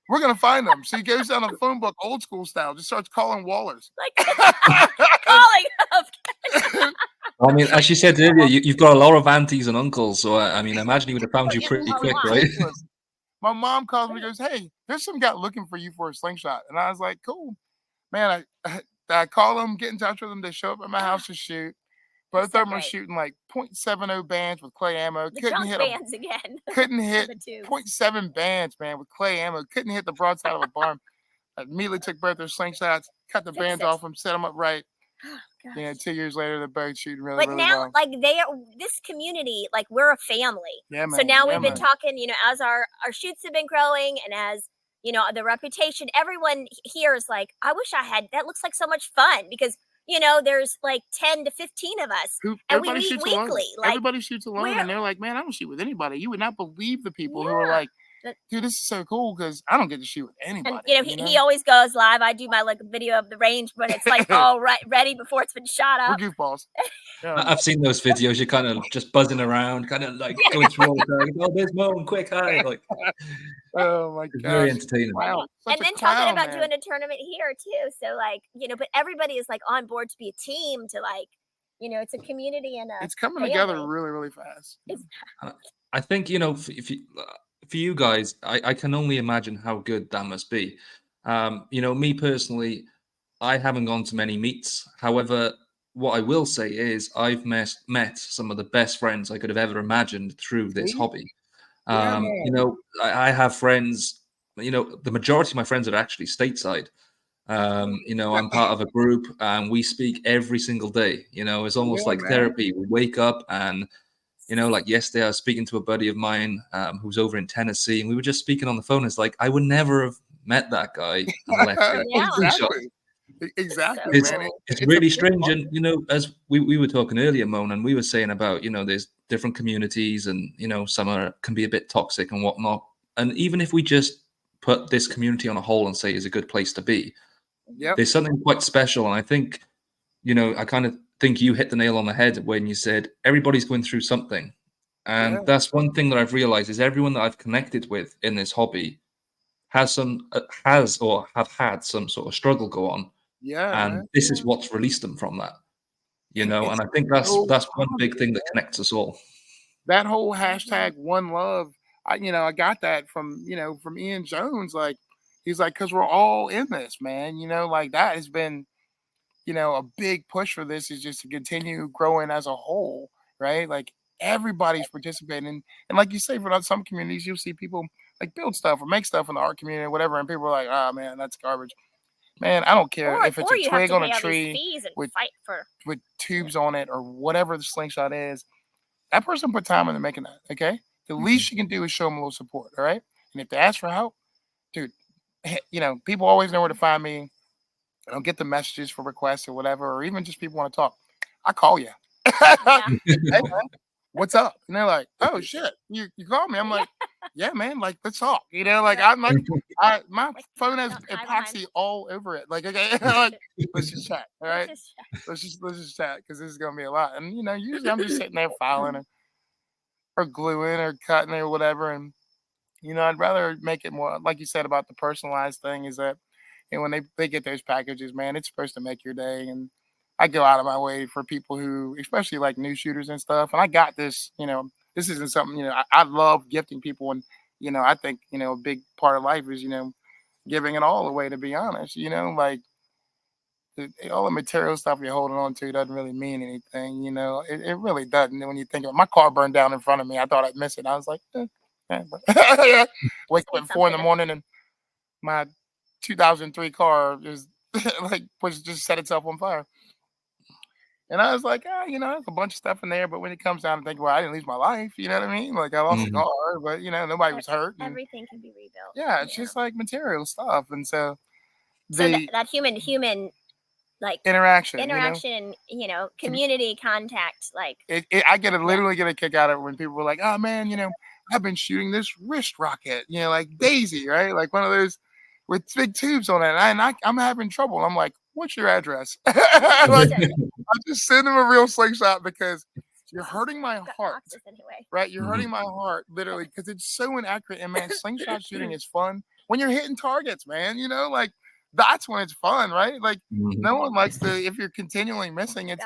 we're gonna find him. So he goes down the phone book, old school style, just starts calling Wallers. Like calling up. I mean, as you said earlier, you've got a lot of aunties and uncles, so I mean, I imagine he would have found you Yeah, pretty a quick, lot. right? My mom calls me, goes, "Hey, there's some guy looking for you for a slingshot," and I was like, "Cool, man." I call them, get in touch with them. They show up at my house to shoot. Both of them are great. shooting like .70 bands with clay ammo. The Couldn't junk hit bands again. couldn't hit The tubes. .7 bands, man, with clay ammo. Couldn't hit the broadside of a barn. I immediately took both their slingshots, cut the Fix bands it. off them, set them up right. Gosh. 2 years later, they're both shooting really, But really now, well. like this community, like we're a family. Yeah, So man. now Yeah, we've been man. talking, as our shoots have been growing, and as the reputation, everyone here is like, I wish I had. That looks like so much fun, because there's like 10 to 15 of us, and we Everybody meet shoots weekly. alone. Like, Everybody shoots alone, where- and they're like, "Man, I don't shoot with anybody." You would not believe the people who are Yeah. like, "Dude, this is so cool because I don't get to shoot with anybody." and he always goes live. I do my like video of the range, but it's like all right, ready before it's been shot We're up. goofballs. Yeah. I've seen those videos. You're kind of just buzzing around, kind of like going through all the time. Oh, there's Mone, quick, hi! Like, Oh my it's very gosh. entertaining. Wow. And then talking about doing a tournament here too. So like, but everybody is like on board to be a team, to like, it's a community and It's coming family. together really, really fast. I think for you guys, I can only imagine how good that must be. Me personally, I haven't gone to many meets. However, what I will say is I've met some of the best friends I could have ever imagined through this See? hobby. Yeah, man. I have friends. The majority of my friends are actually stateside. I'm part of a group, and we speak every single day. It's almost Yeah, like man. therapy. We wake up and like yesterday, I was speaking to a buddy of mine who's over in Tennessee, and we were just speaking on the phone. It's like I would never have met that guy unless it was Slingshot. Exactly, man. It's really a strange, big and as we were talking earlier, Mone, and we were saying about there's different communities, and some can be a bit toxic and whatnot. And even if we just put this community on a whole and say it's a good place to be, Yep. there's something quite special. And I think I kind of think you hit the nail on the head when you said everybody's going through something. And that's one thing that I've realized is everyone that I've connected with in this hobby has or have had some sort of struggle go on. Yeah, And man. this is what's released them from that. And I think that's one big thing that connects us all. That whole hashtag one love, I got that from from Ian Jones. Like, he's like, because we're all in this, man. Like that has been a big push for this, is just to continue growing as a whole, right? Like everybody's participating, and like you say, for some communities, you'll see people like build stuff or make stuff in the art community or whatever, and people are like, "Oh man, that's garbage." Man, I don't care if it's a twig on a tree with tubes on it or whatever the slingshot is. that person put time into making that. Okay, the least you can do is show them a little support. All right, and if they ask for help, dude, people always know where to find me. I don't get the messages for requests or whatever, or even just people want to talk. I call you. Yeah. Hey man, what's up? And they're like, oh shit, you called me. I'm like, yeah, man, like let's talk. Like Yeah. I'm like, my Like, phone has no, hi, Ryan. epoxy all over it. Like, okay, like let's just chat. All right, Just- let's just chat because this is gonna be a lot. And usually I'm just sitting there filing or gluing or cutting or whatever. And I'd rather make it more like you said about the personalized thing. Is that when they get those packages, man, it's supposed to make your day. And I go out of my way for people who, especially like new shooters and stuff. And I got this. This isn't something. I love gifting people, and I think a big part of life is giving it all away. To be honest, like all the material stuff you're holding on to doesn't really mean anything. It really doesn't. When you think of it, my car burned down in front of me. I thought I'd miss it. I was like, yeah. Wake up at 4 in the morning and my 2003 car is was just set itself on fire. And I was like, there's a bunch of stuff in there, but when it comes down to think, well, I didn't lose my life. You know what I mean? Like I lost a car, but nobody was hurt. And, Everything can be rebuilt. yeah, it's just like material stuff, and so that human like interaction, and community contact, like I literally get a kick out of it when people were like, oh man, I've been shooting this wrist rocket, like Daisy, right? Like one of those with big tubes on it. And I'm having trouble. I'm like, what's your address? Like, I just send them a real slingshot because you're hurting my heart. Anyway. Right? You're hurting my heart, literally, because it's so inaccurate. And man, slingshot shooting is fun when you're hitting targets, man. Like that's when it's fun, right? Like no one likes to, if you're continually missing, it's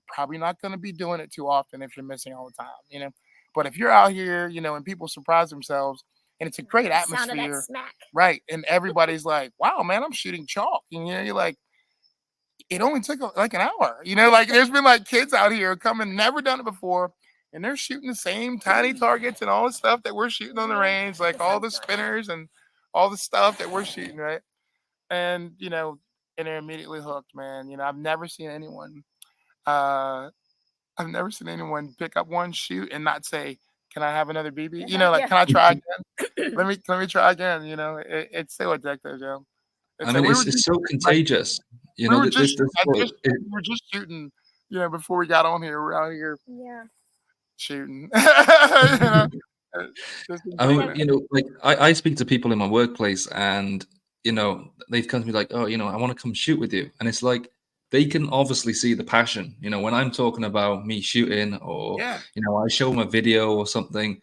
probably not going to be doing it too often if you're missing all the time, But if you're out here, and people surprise themselves, and it's a great atmosphere, sound of that smack. Right? And everybody's like, "Wow, man, I'm shooting chalk," and you're like, "It only took like an hour," Like there's been like kids out here coming, never done it before, and they're shooting the same tiny targets and all the stuff that we're shooting on the range, like all the spinners and all the stuff that we're shooting, right? And and they're immediately hooked, man. I've never seen anyone. I've never seen anyone pick up one shoot and not say, "Can I have another BB?" Like, "Can I try again? let me try again." It's so addictive, Joe. I mean, it's so contagious. We were just shooting. Before we got on here, we're out here, shooting. I mean, like I speak to people in my workplace, and they've come to me like, "Oh, I want to come shoot with you," and it's like, they can obviously see the passion. When I'm talking about me shooting, or I show them a video or something,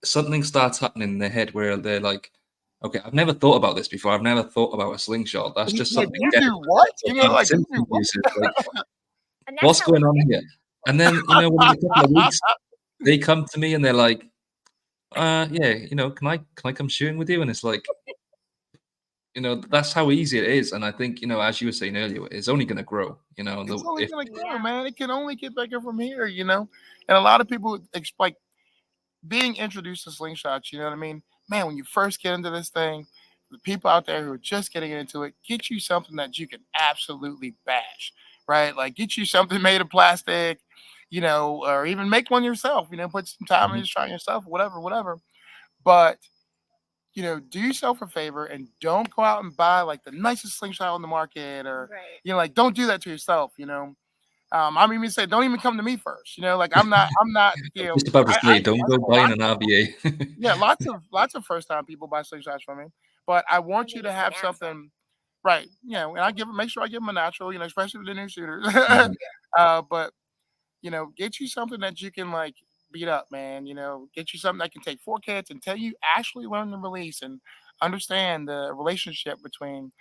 something starts happening in their head where they're like, okay, I've never thought about this before. I've never thought about a slingshot. That's just something. You do what? Like what's going on here? And then within a couple of weeks, they come to me and they're like, yeah, can I come shooting with you? And it's like, that's how easy it is. And I think, as you were saying earlier, it's only going to grow. It's only going to grow, man. It can only get bigger from here, And a lot of people like being introduced to slingshots. You know what I mean? Man, when you first get into this thing, the people out there who are just getting into it, get you something that you can absolutely bash, right? Like get you something made of plastic, or even make one yourself. Put some time into trying yourself, whatever. But do yourself a favor and don't go out and buy like the nicest slingshot on the market, or like don't do that to yourself. I'm even say don't even come to me first. Like I'm not. Just about to say, don't go buying an RVA. Yeah, lots of first time people buy slingshots from me, but I want you to have something, right? And make sure I give them a natural. Especially the new shooters. But get you something that you can like beat up, man. Get you something that can take 4 kids until you actually learn the release and understand the relationship between,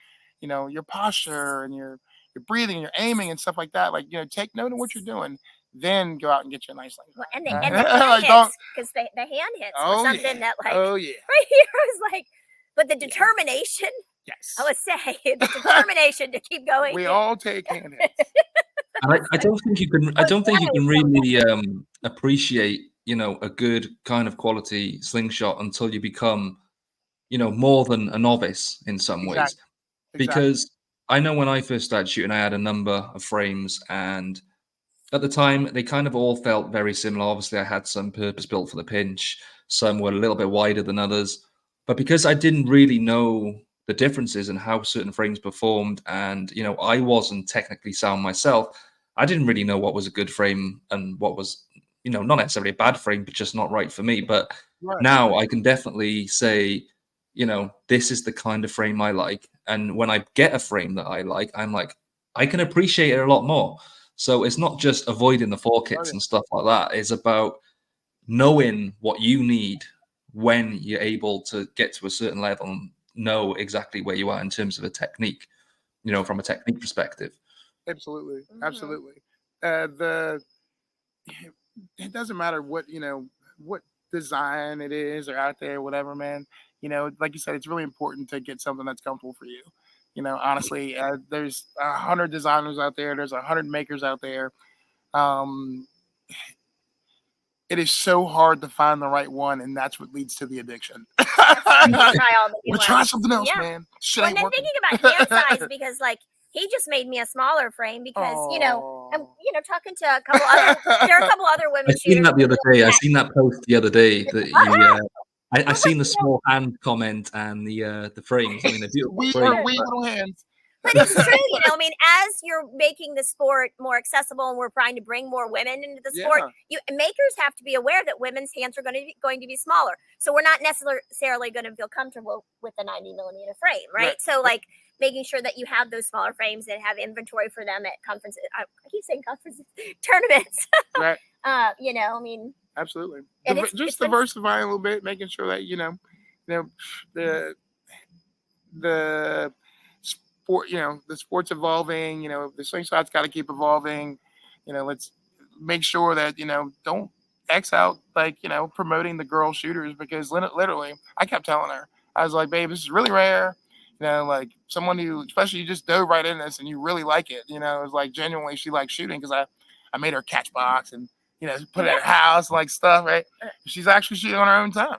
your posture and your breathing, your aiming and stuff like that. Like, take note of what you're doing, then go out and get you a nice slingshot. Well, and the hand hits, because the hand hits was something that like right here was like, but the determination. Yes. I would say the determination to keep going. We all take hand hits. I don't think you can. I don't think you can really appreciate, a good kind of quality slingshot until you become, more than a novice in some ways. Because I know when I first started shooting, I had a number of frames, and at the time, they kind of all felt very similar. Obviously, I had some purpose built for the pinch. Some were a little bit wider than others. But because I didn't really know the differences in how certain frames performed, and I wasn't technically sound myself, I didn't really know what was a good frame and what was, not necessarily a bad frame, but just not right for me. But Right. now I can definitely say, this is the kind of frame I like. And when I get a frame that I like, I'm like, I can appreciate it a lot more. So it's not just avoiding the four kits and stuff like that. It's about knowing what you need when you're able to get to a certain level and know exactly where you are in terms of a technique, from a technique perspective. Absolutely, Mhm. absolutely. It doesn't matter what design it is or out there, whatever, man. Like you said, it's really important to get something that's comfortable for you. Honestly, there's 100 designers out there. There's 100 makers out there. Um, it is so hard to find the right one, and that's what leads to the addiction. That's right. You try all the new Try ones. something else, Yeah. man. Shit Well, ain't and then working. thinking about hand size, because like he just made me a smaller frame because I'm talking to a couple other there are a couple other I women seen shooters. that the other day. I seen that post the other day that you. I But seen like, the small hand comment and the frames. I mean, they're beautiful we frames. are wee little hands. but it's true, I mean, as you're making the sport more accessible and we're trying to bring more women into the sport, makers have to be aware that women's hands are going to be smaller. So we're not necessarily going to feel comfortable with the 90mm frame, right? So like making sure that you have those smaller frames and have inventory for them at conferences. I keep saying conferences, tournaments. Right. I mean, absolutely. It's Diversifying a little bit, making sure that the sport, the sport's evolving. The slingshot's got to keep evolving. Let's make sure that don't X out promoting the girl shooters, because literally, I kept telling her, I was like, babe, this is really rare. Like someone who, especially, you just dove right in this and you really like it. It was like genuinely she likes shooting, because I made her catch box and put it at her house, like stuff, right? She's actually shooting on her own time.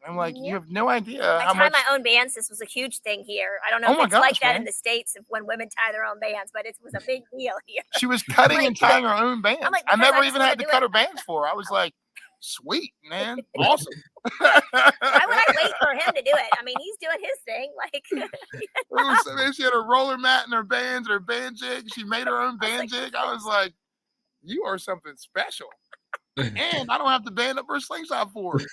I'm like, you have no idea how much. My own bands, this was a huge thing here. I don't know if it's like that in the States when women tie their own bands, but it was a big deal here. She was cutting and tying her own bands. I never even had to cut her bands for her. I was like, sweet, man. Awesome. Why would I wait for him to do it? I mean, he's doing his thing. She had a roller mat in her bands, her band jig. She made her own band jig. I was like, you are something special. And I don't have to band up her slingshot for it.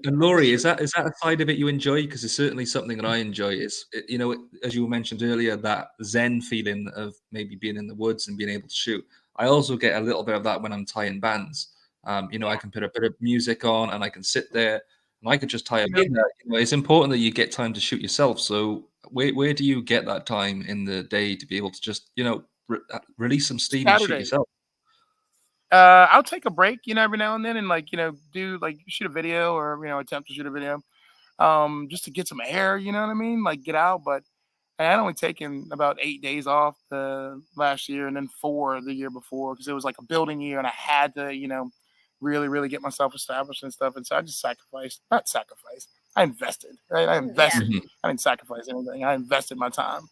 And Lori, is that a side of it you enjoy? Because it's certainly something that I enjoy. Is as you mentioned earlier, that zen feeling of maybe being in the woods and being able to shoot. I also get a little bit of that when I'm tying bands. I can put a bit of music on and I can sit there and I could just tie a band. It's important that you get time to shoot yourself. So where do you get that time in the day to be able to just release some steam and shoot yourself? I'll take a break, every now and then, and do shoot a video or attempt to shoot a video, just to get some air. You know what I mean? Like get out. But I had only taken about 8 days off the last year, and then 4 the year before, because it was like a building year, and I had to really really get myself established and stuff. And so I just not sacrificed. I invested, right? I invested. Yeah. I didn't sacrifice anything. I invested my time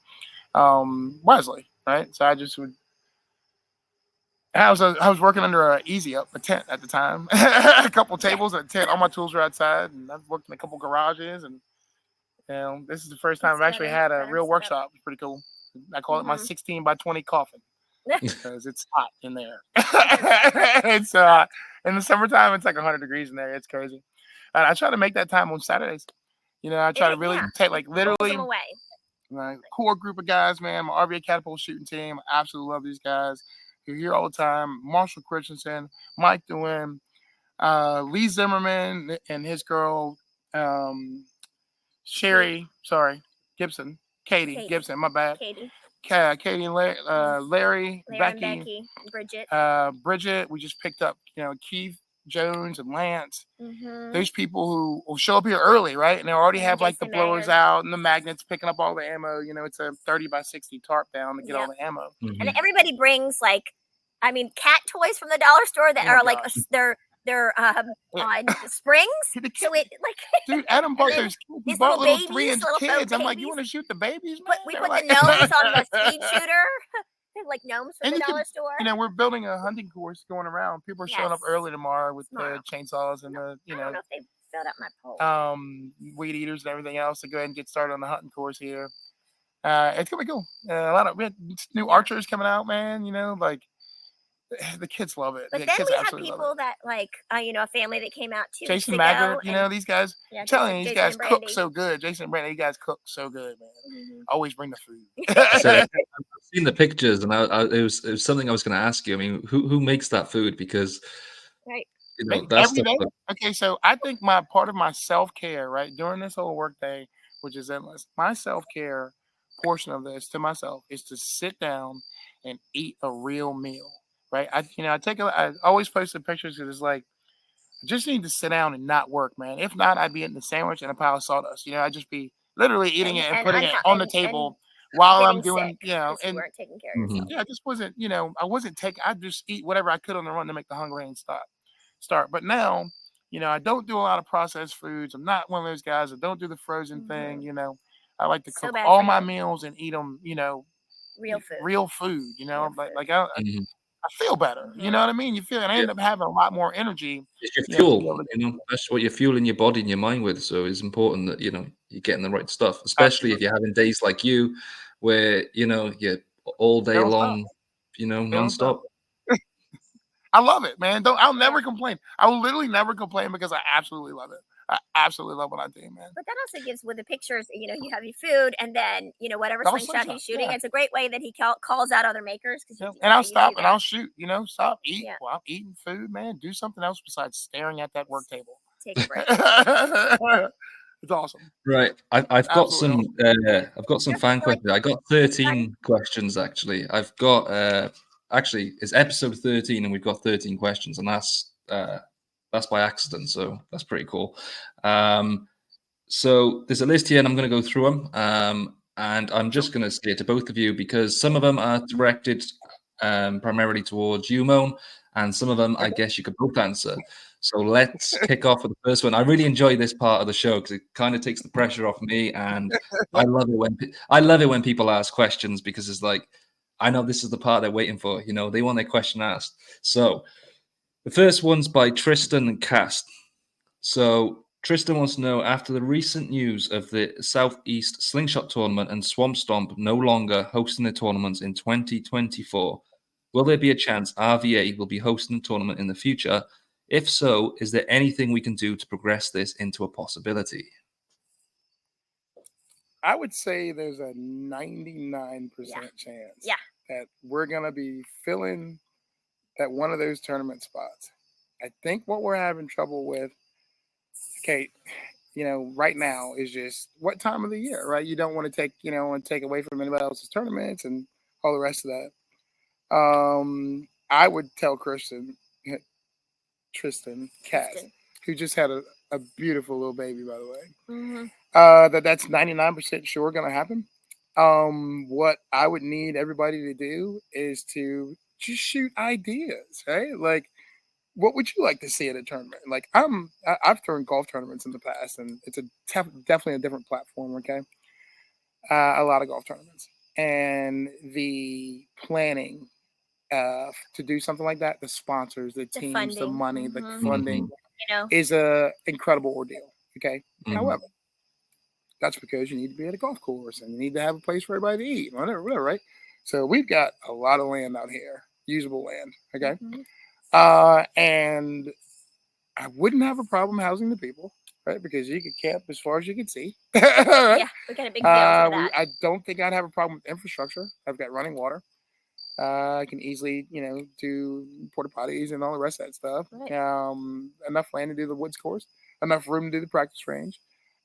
wisely, right? So I just would. I was working under a tent at the time, a couple tables and a tent. All my tools were outside, and I've worked in a couple garages. And this is the first time I've actually had a real workshop. It's pretty cool. I call it my 16 by 20 coffin because it's hot in there. It's in the summertime, it's like 100 degrees in there. It's crazy. And I try to make that time on Saturdays. I try to really take literally core group of guys, man. My RVA catapult shooting team. I absolutely love these guys. You're here all the time. Marshall Christensen, Mike Dewin, Lee Zimmerman and his girl, Katie Gibson, my bad. Katie and Larry, Becky, Bridget. We just picked up, Keith Jones and Lance. Those people who will show up here early, right? And they already have the blowers out and the magnets picking up all the ammo. It's a 30 by 60 tarp down to get all the ammo. And everybody brings cat toys from the dollar store that are they're on springs. So it dude, Adam bought those. He bought little 3-inch kids. I'm like, you want to shoot the babies? We put the nose on the speed shooter. gnomes from And the you can, dollar store. we're building a hunting course going around. People are showing up Yes. early tomorrow with Tomorrow. the chainsaws and the, I don't know if they filled up my pole. weed eaters and everything else to go ahead and get started on the hunting course here. It's gonna be cool. A lot of we had new archers coming out, man. Like the kids love it. But The then kids we have absolutely love people it. that like, a family that came out 2 Jason weeks ago. Maggart, these guys. Yeah, I'm telling you, these Jason guys and cook Brandy. so good. Jason and Brandy, these guys cook so good, man. Mhm. Always bring the food. I said I've seen the pictures, and it was something I was going to ask you. I mean, who makes that food? Because Right. that's Every the day. Okay, so I think part of my self-care, right, during this whole work day, which is endless, my self-care portion of this to myself is to sit down and eat a real meal, right? I always post the pictures because it's like, I just need to sit down and not work, man. If not, I'd be eating a sandwich and a pile of sawdust. I'd just be literally eating it and putting it on the table while I'm doing, you and weren't taking care of yourself. yeah, I just wasn't, I wasn't taking, I just eat whatever I could on the run to make the hunger rain start. But now, I don't do a lot of processed foods. I'm not one of those guys that don't do the frozen thing. I like to cook all my meals and eat them, real food. I feel better. You know what I mean? You feel, and I end up having a lot more energy. It's your fuel, that's what you're fueling your body and your mind with. So it's important that you're getting the right stuff, especially if you're having days like you, where you're all day long, nonstop. I love it, man. I'll never complain. I will literally never complain because I absolutely love it. I absolutely love what I do, man. But that also gives with the pictures, you have your food and then, whatever slingshot he's shooting. Yeah. It's a great way that he calls out other makers. And I'll stop and I'll shoot, stop, eat. Yeah. Well, I'm eating food, man. Do something else besides staring at that work table. Take a break. It's awesome. Right. I've got some fan questions. I got 13 questions actually. I've got actually it's episode 13 and we've got 13 questions, and that's by accident, so that's pretty cool. So there's a list here and I'm going to go through them, and I'm just going to say it to both of you because some of them are directed primarily towards you, Mone, and some of them I guess you could both answer. So let's kick off with the first one. I really enjoy this part of the show because it kind of takes the pressure off me, and I love it when people ask questions because it's like, I know this is the part they're waiting for. They want their question asked. So the first one's by Tristan and Cast. So Tristan wants to know, after the recent news of the Southeast Slingshot tournament and Swamp Stomp no longer hosting the tournaments in 2024, will there be a chance RVA will be hosting a tournament in the future? If so, is there anything we can do to progress this into a possibility? I would say there's a 99% chance that we're going to be filling that one of those tournament spots. I think what we're having trouble with, right now is just what time of the year, right? You don't want to take away from anybody else's tournaments and all the rest of that. I would tell Tristan Cass, who just had a beautiful little baby, by the way, that's 99% sure going to happen. What I would need everybody to do is to just shoot ideas, right? Like, what would you like to see at a tournament? Like, I've thrown golf tournaments in the past, and it's definitely a different platform. Okay, a lot of golf tournaments, and the planning to do something like that, the sponsors, the teams, funding, the money, the funding, is a incredible ordeal. Okay, however, that's because you need to be at a golf course and you need to have a place for everybody to eat, whatever, right? So we've got a lot of land out here, usable land. Okay. And I wouldn't have a problem housing the people, right? Because you could camp as far as you can see. Yeah, we got a big field for that. I don't think I'd have a problem with infrastructure. I've got running water. I can easily, do porta potties and all the rest of that stuff. Right. Enough land to do the woods course, enough room to do the practice range.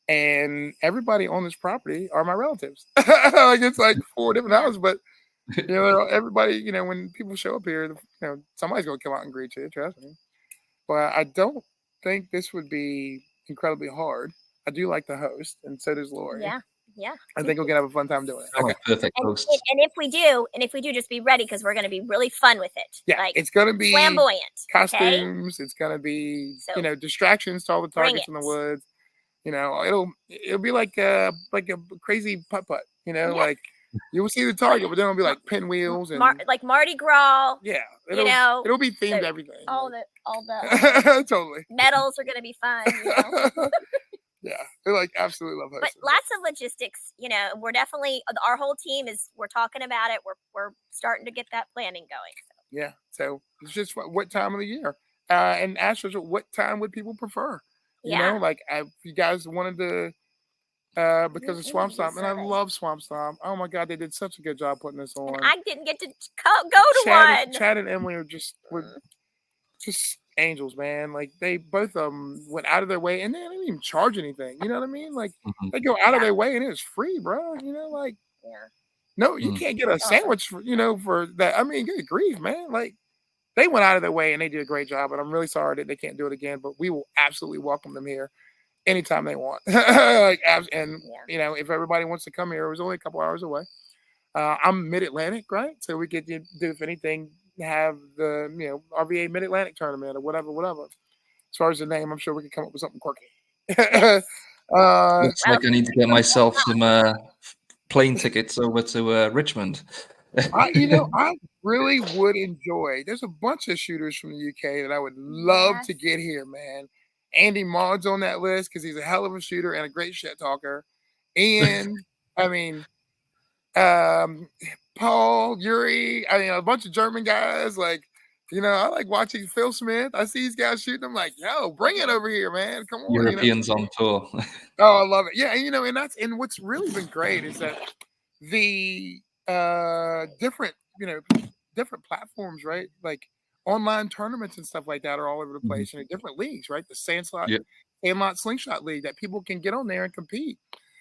And everybody on this property are my relatives. Like, it's like 4 different houses, but everybody, when people show up here, somebody's gonna come out and greet you, trust me. But I don't think this would be incredibly hard. I do like the host, and so does Lori. Yeah. I think we're gonna have a fun time doing it. Okay. Perfect host. And if we do, just be ready because we're gonna be really fun with it. Yeah, like, it's gonna be flamboyant costumes. Okay? It's gonna be distractions to all the targets in the woods. It'll be like a crazy putt. you will see the target, but then it'll be like pinwheels and like Mardi Gras. yeah, it'll be themed so everything. All the totally medals are gonna be fun. Yeah, they like absolutely love hosting. But lots of logistics. We're definitely our whole team we're talking about it. We're starting to get that planning going. So. Yeah, so it's just what time of the year, and ask us what time would people prefer. You know, like if you guys wanted to. Because of Swamp Stomp, and I love Swamp Stomp. Oh my God, they did such a good job putting this on. And I didn't get to go to one. Chad and Emily were just angels, man. Like they both of them went out of their way, and they didn't even charge anything. You know what I mean? Like they go out of their way, and it was free, bro. You know, like no, you can't get a sandwich for for that. I mean, good grief, man. Like they went out of their way, and they did a great job. And I'm really sorry that they can't do it again, but we will absolutely welcome them here. Anytime they want. And if everybody wants to come here, it was only a couple hours away. I'm MidAtlantic, right? So we could do, if anything, have the RVA MidAtlantic tournament or whatever. As far as the name, I'm sure we could come up with something quirky. Looks like I need to get myself some plane tickets over to Richmond. I really would enjoy. There's a bunch of shooters from the UK that I would love to get here, man. Andy Maud's on that list because he's a hell of a shooter and a great shit talker. And I mean, Paul, Yuri, a bunch of German guys. Like, I like watching Phil Smith. I see these guys shooting. I'm like, yo, bring it over here, man. Come on. Europeans on tour. Oh, I love it. Yeah, and what's really been great is that the different platforms, right? Like online tournaments and stuff like that are all over the place, and in different leagues, right? The Sandlot Slingshot League that people can get on there and compete,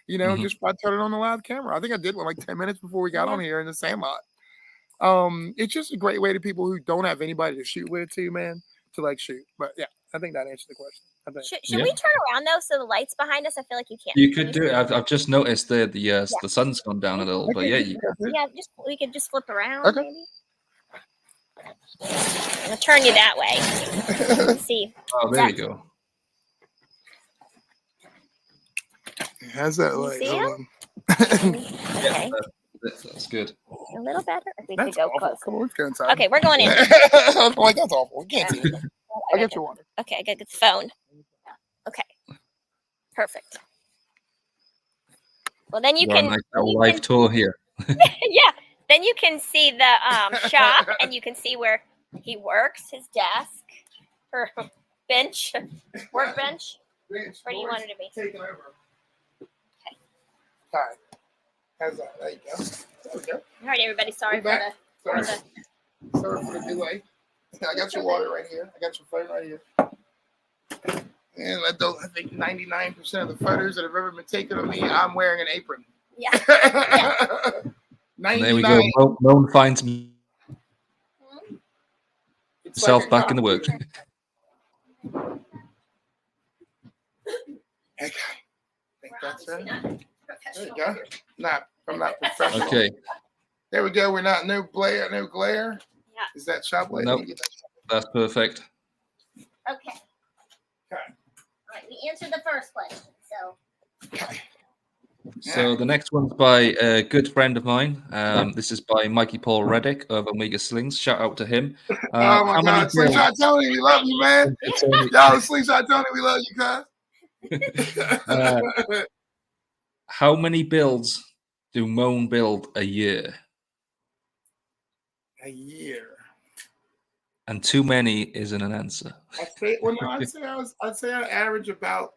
just by turning on the live camera. I think I did one like 10 minutes before we got on here in the Sandlot. It's just a great way to people who don't have anybody to shoot with too, man, to like shoot. But yeah, I think that answered the question. Should we turn around though, so the lights behind us? I feel like you can't. You could do it. I've just noticed the sun's gone down a little, but yeah, we could just flip around. Maybe. I'll turn you that way. Let's see. Oh, there you go. How's that like? Okay. That's good. A little better. We could go awful. close. Come on, let's go inside. Okay, we're going in. I'm like, that's awful. We can't see it. I got your water. Okay, I got the phone. Okay. Perfect. Well, then you can live tour here. Yeah. Then you can see the shop, and you can see where he works, his desk, her bench, workbench. Where do you want it to be? Taking over. Okay. All right. How's that? There you go. There we go. All right, everybody. Sorry for the delay. I got your water right here. I got your phone right here. And I think 99% of the photos that have ever been taken of me, I'm wearing an apron. Yeah. There we go. Mone finds himself back in the work. Okay. I think that's right. There you go. I'm not professional. Okay. There we go. We're not no glare. Yeah. Is that shop light? Nope. That's perfect. Okay. All right. We answered the first question. So the next one's by a good friend of mine. This is by Mikey Paul Reddick of Omega Slings. Shout out to him. Oh my God, Slingshot Tony, we love you, man. Yo, Slingshot Tony, we love you, guys. How many builds do Mone build a year? A year. And too many isn't an answer. I'd say I average about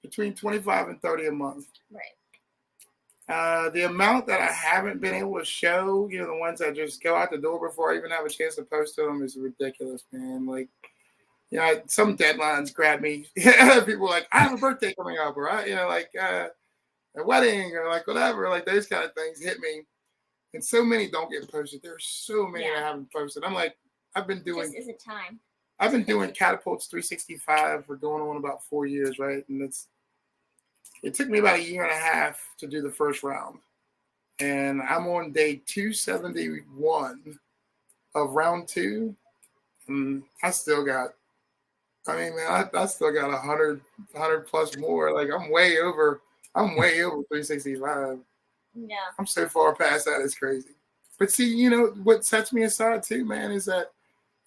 between 25 and 30 a month. Right. The amount that I haven't been able to show, the ones that just go out the door before I even have a chance to post them is ridiculous, man. Like, some deadlines grab me. People are like, I have a birthday coming up, or a wedding, or like whatever, like those kind of things hit me. And so many don't get posted. There's so many that I haven't posted. I'm like, I've been doing. Just isn't time. I've been doing Catapults 365 for going on about 4 years, right? And it took me about a year and a half to do the first round. And I'm on day 271 of round 2. And I still got, I still got 100 plus more. Like I'm way over 365. No. I'm so far past that. It's crazy. But see, you know, what sets me aside too, man, is that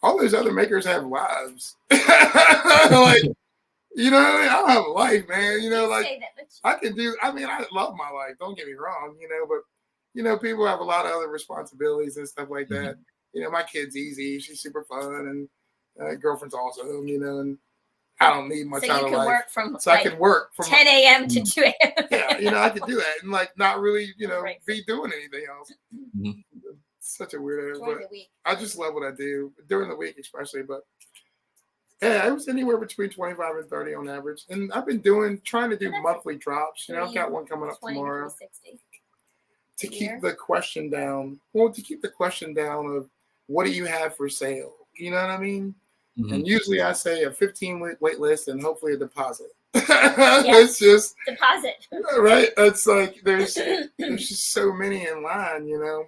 all those other makers have lives. Like, you know what I mean? I don't have a life, man. You know, You like say that, but I can do. I mean, I love my life. Don't get me wrong. You know, but you know, people have a lot of other responsibilities and stuff like that. You know, my kid's easy. She's super fun, and girlfriend's awesome. You know, and I don't need much so out you of can life. work from So like I can work from 10 a.m. to 2 a.m. yeah, you know, I can do that and like not really, you know, Right. be doing anything else. Such a weirdo, during but the week. I just love what I do during the week, especially. But yeah, it was anywhere between 25 and 30 on average, and I've been trying to do monthly drops. You know, I've got one coming up 20 to tomorrow 360. to a keep year? the question down. Well, to keep the question down of what do you have for sale? You know what I mean? And usually I say a 15-week wait list and hopefully a deposit. It's just Deposit. right. It's like there's just so many in line, you know,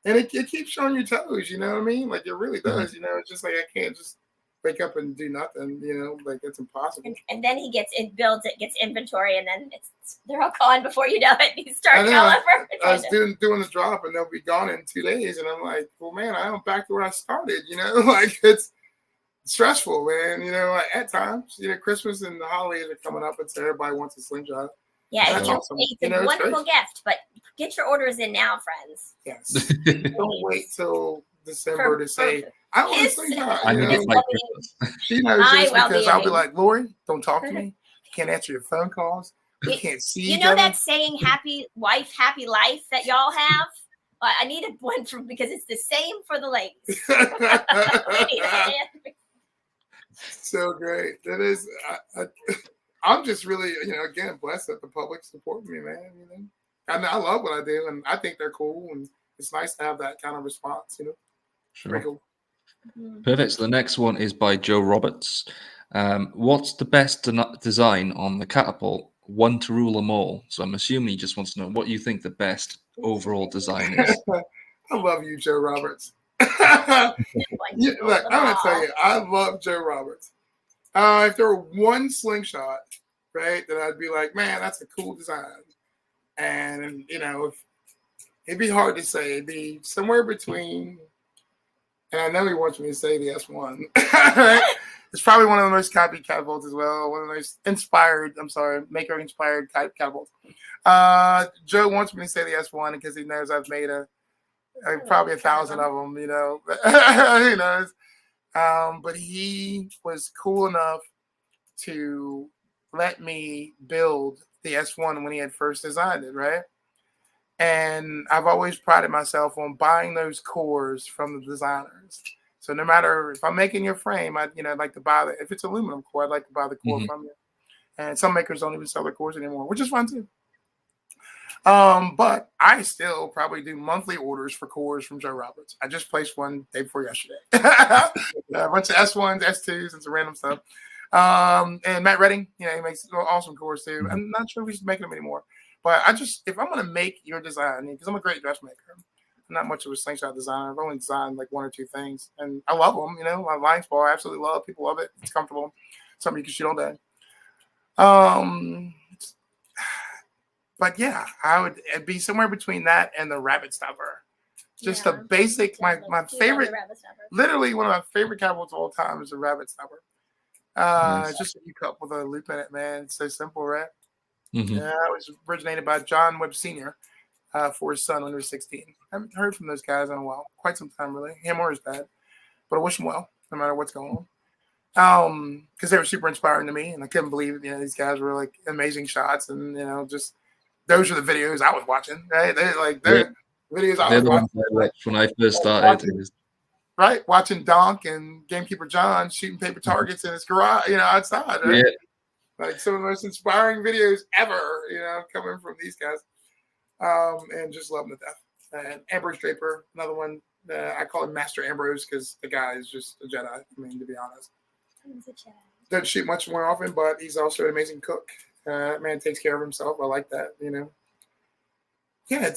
and it keeps you on your toes. You know what I mean? Like it really does. You know, it's just like I can't just wake up and do nothing. You know, like it's impossible. And then he gets inventory, and then they're all gone before you know it. You start I know. all over. I was doing the drop, and they'll be gone in 2 days, and I'm like, well, man, I'm back to where I started. You know, like it's stressful, man. You know, at times, you know, Christmas and the holidays are coming up, and so everybody wants a slingshot. Yeah, That's awesome. It's You know, a it's wonderful great. gift, but get your orders in now, friends. Yes. Don't wait till December to say, I want a slingshot. I You need it know, like Christmas. she knows My this because I'll be well-being. like, Lori, don't talk to me. You can't answer your phone calls. We can't see You each know other. that saying, happy wife, happy life, that y'all have? I needed one because it's the same for the ladies. I need it. So great. That is, I'm just really, you know, again, blessed that the public supports me, man. You know, and I love what I do, and I think they're cool, and it's nice to have that kind of response. You know, Sure. cool. Perfect. So the next one is by Joe Roberts. What's the best design on the catapult? One to rule them all. So I'm assuming he just wants to know what you think the best overall design is. I love you, Joe Roberts. Look, I'm gonna tell you, I love Joe Roberts. If there were one slingshot, right, then I'd be like, man, that's a cool design. And you know, it'd be hard to say. It'd be somewhere between. And I know he wants me to say the S1. It's probably one of the most copied catapults as well. One of the most maker-inspired catapults. Joe wants me to say the S1 because he knows I've made probably 1,000 of them, you know. Who knows? But he was cool enough to let me build the S1 when he had first designed it, right? And I've always prided myself on buying those cores from the designers. So no matter if I'm making your frame, I'd like to buy if it's aluminum core, I'd like to buy the core from you. And some makers don't even sell their cores anymore, which is fun too. But I still probably do monthly orders for cores from Joe Roberts. I just placed one day before yesterday. A bunch of S1s, S2s, and some random stuff. And Matt Redding, he makes awesome cores too. I'm not sure if he's making them anymore. But if I'm going to make your design, because I'm a great dressmaker, I'm not much of a slingshot designer. I've only designed like one or two things. And I love them, my line spar, I absolutely love it. People love it. It's comfortable. Something you can shoot all day. But yeah, it'd be somewhere between that and the rabbit stopper. Just a basic, my favorite, literally one of my favorite catapults of all time is the rabbit stopper. It's just a U-cup with a loop in it, man. It's so simple, right? It was originated by John Webb Sr. For his son when he was 16. I haven't heard from those guys in a while, quite some time really, him or his dad. But I wish him well, no matter what's going on. Because they were super inspiring to me, and I couldn't believe these guys were like amazing shots, and just those were the videos I was watching. Right? They're videos I was watching when I first started. Watching Donk and Gamekeeper John shooting paper targets in his garage, outside. Right? Yeah. Like some of the most inspiring videos ever, coming from these guys. And just love them to death. And Ambrose Draper, another one. I call him Master Ambrose because the guy is just a Jedi. I mean, to be honest. He's a Jedi. Doesn't shoot much more often, but he's also an amazing cook. Man takes care of himself. I like that, Yeah,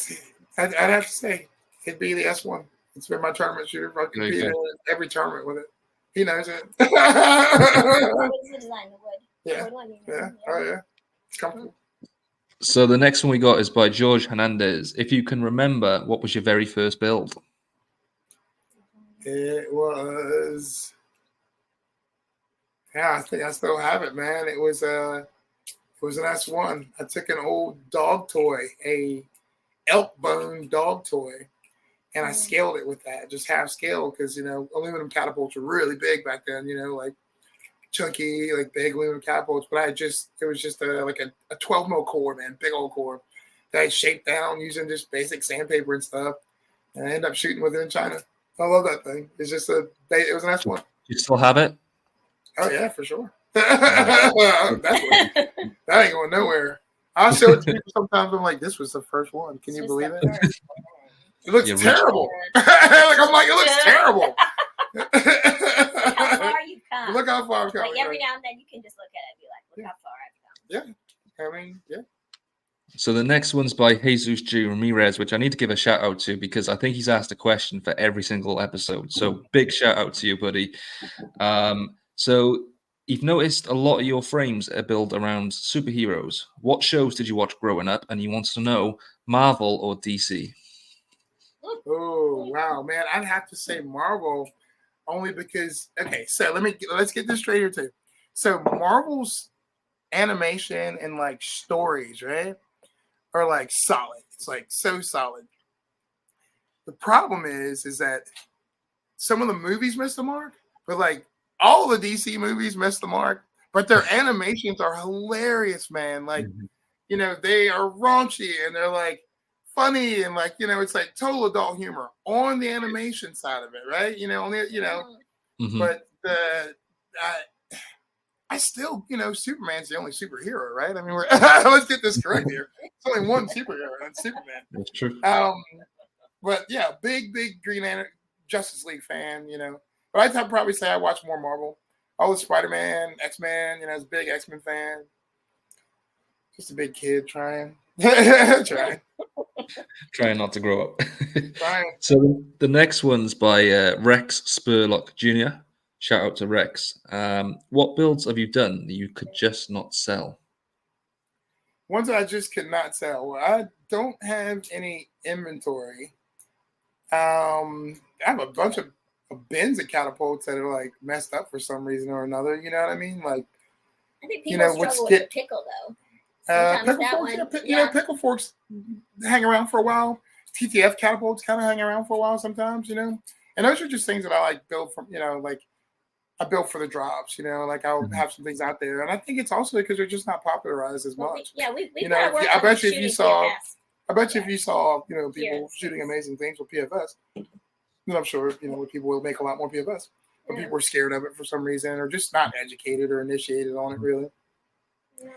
I'd have to say it'd be the S1. It's been my tournament shooter. I compete in every tournament with it. He knows it. What is the design? The wood? Yeah. Oh, yeah. It's comfortable. So the next one we got is by George Hernandez. If you can remember, what was your very first build? It was, yeah, I think I still have it, man. It was an S1. I took an old dog toy, a elk bone dog toy, and I scaled it with that, just half scale, because aluminum catapults were really big back then. Like chunky, like big aluminum catapults. But it was just like a 12 mil core, man, big old core that I shaped down using just basic sandpaper and stuff, and I ended up shooting with it in China. I love that thing. It's just it was an S1. You still have it? Oh yeah, for sure. Definitely. That ain't going nowhere. I'll show it to people sometimes. I'm like, this was the first one. Can you believe it? It looks terrible. I'm like, it looks terrible. Look how far you've come. Look how far I've come. Like every now and then you can just look at it and be like, look how far I've come. Yeah. I mean, yeah. So the next one's by Jesus G. Ramirez, which I need to give a shout out to because I think he's asked a question for every single episode. So big shout out to you, buddy. So you've noticed a lot of your frames are built around superheroes. What shows did you watch growing up? And he wants to know Marvel or DC. Oh wow, man! I'd have to say Marvel, only because so let's get this straight here too. So Marvel's animation and like stories, right, are like solid. It's like so solid. The problem is that some of the movies miss the mark, but like all the DC movies miss the mark. But their animations are hilarious, man. Like, they are raunchy and they're like funny and like, it's like total adult humor on the animation side of it, right? But I still, Superman's the only superhero, right? I mean, let's get this correct here. It's only one superhero, and that's Superman. That's true. But yeah, big Green Lantern, Justice League fan, But I'd probably say I watch more Marvel. All the Spider-Man, X-Men, I was a big X-Men fan. Just a big kid trying. Trying not to grow up. Trying. So the next one's by Rex Spurlock Jr. Shout out to Rex. What builds have you done that you could just not sell? Ones that I just could not sell. Well, I don't have any inventory. I have a bunch of bins of catapults that are like messed up for some reason or another. You know what I mean? Like, I think people struggle with the pickle though. Pickle forks hang around for a while. TTF catapults kind of hang around for a while sometimes, And those are just things that I like build from, like I built for the drops, like I'll have some things out there. And I think it's also because they're just not popularized as much. I bet you if you saw people shooting amazing things with PFS, then I'm sure, people will make a lot more PFS. But people are scared of it for some reason or just not educated or initiated on it really. Yeah.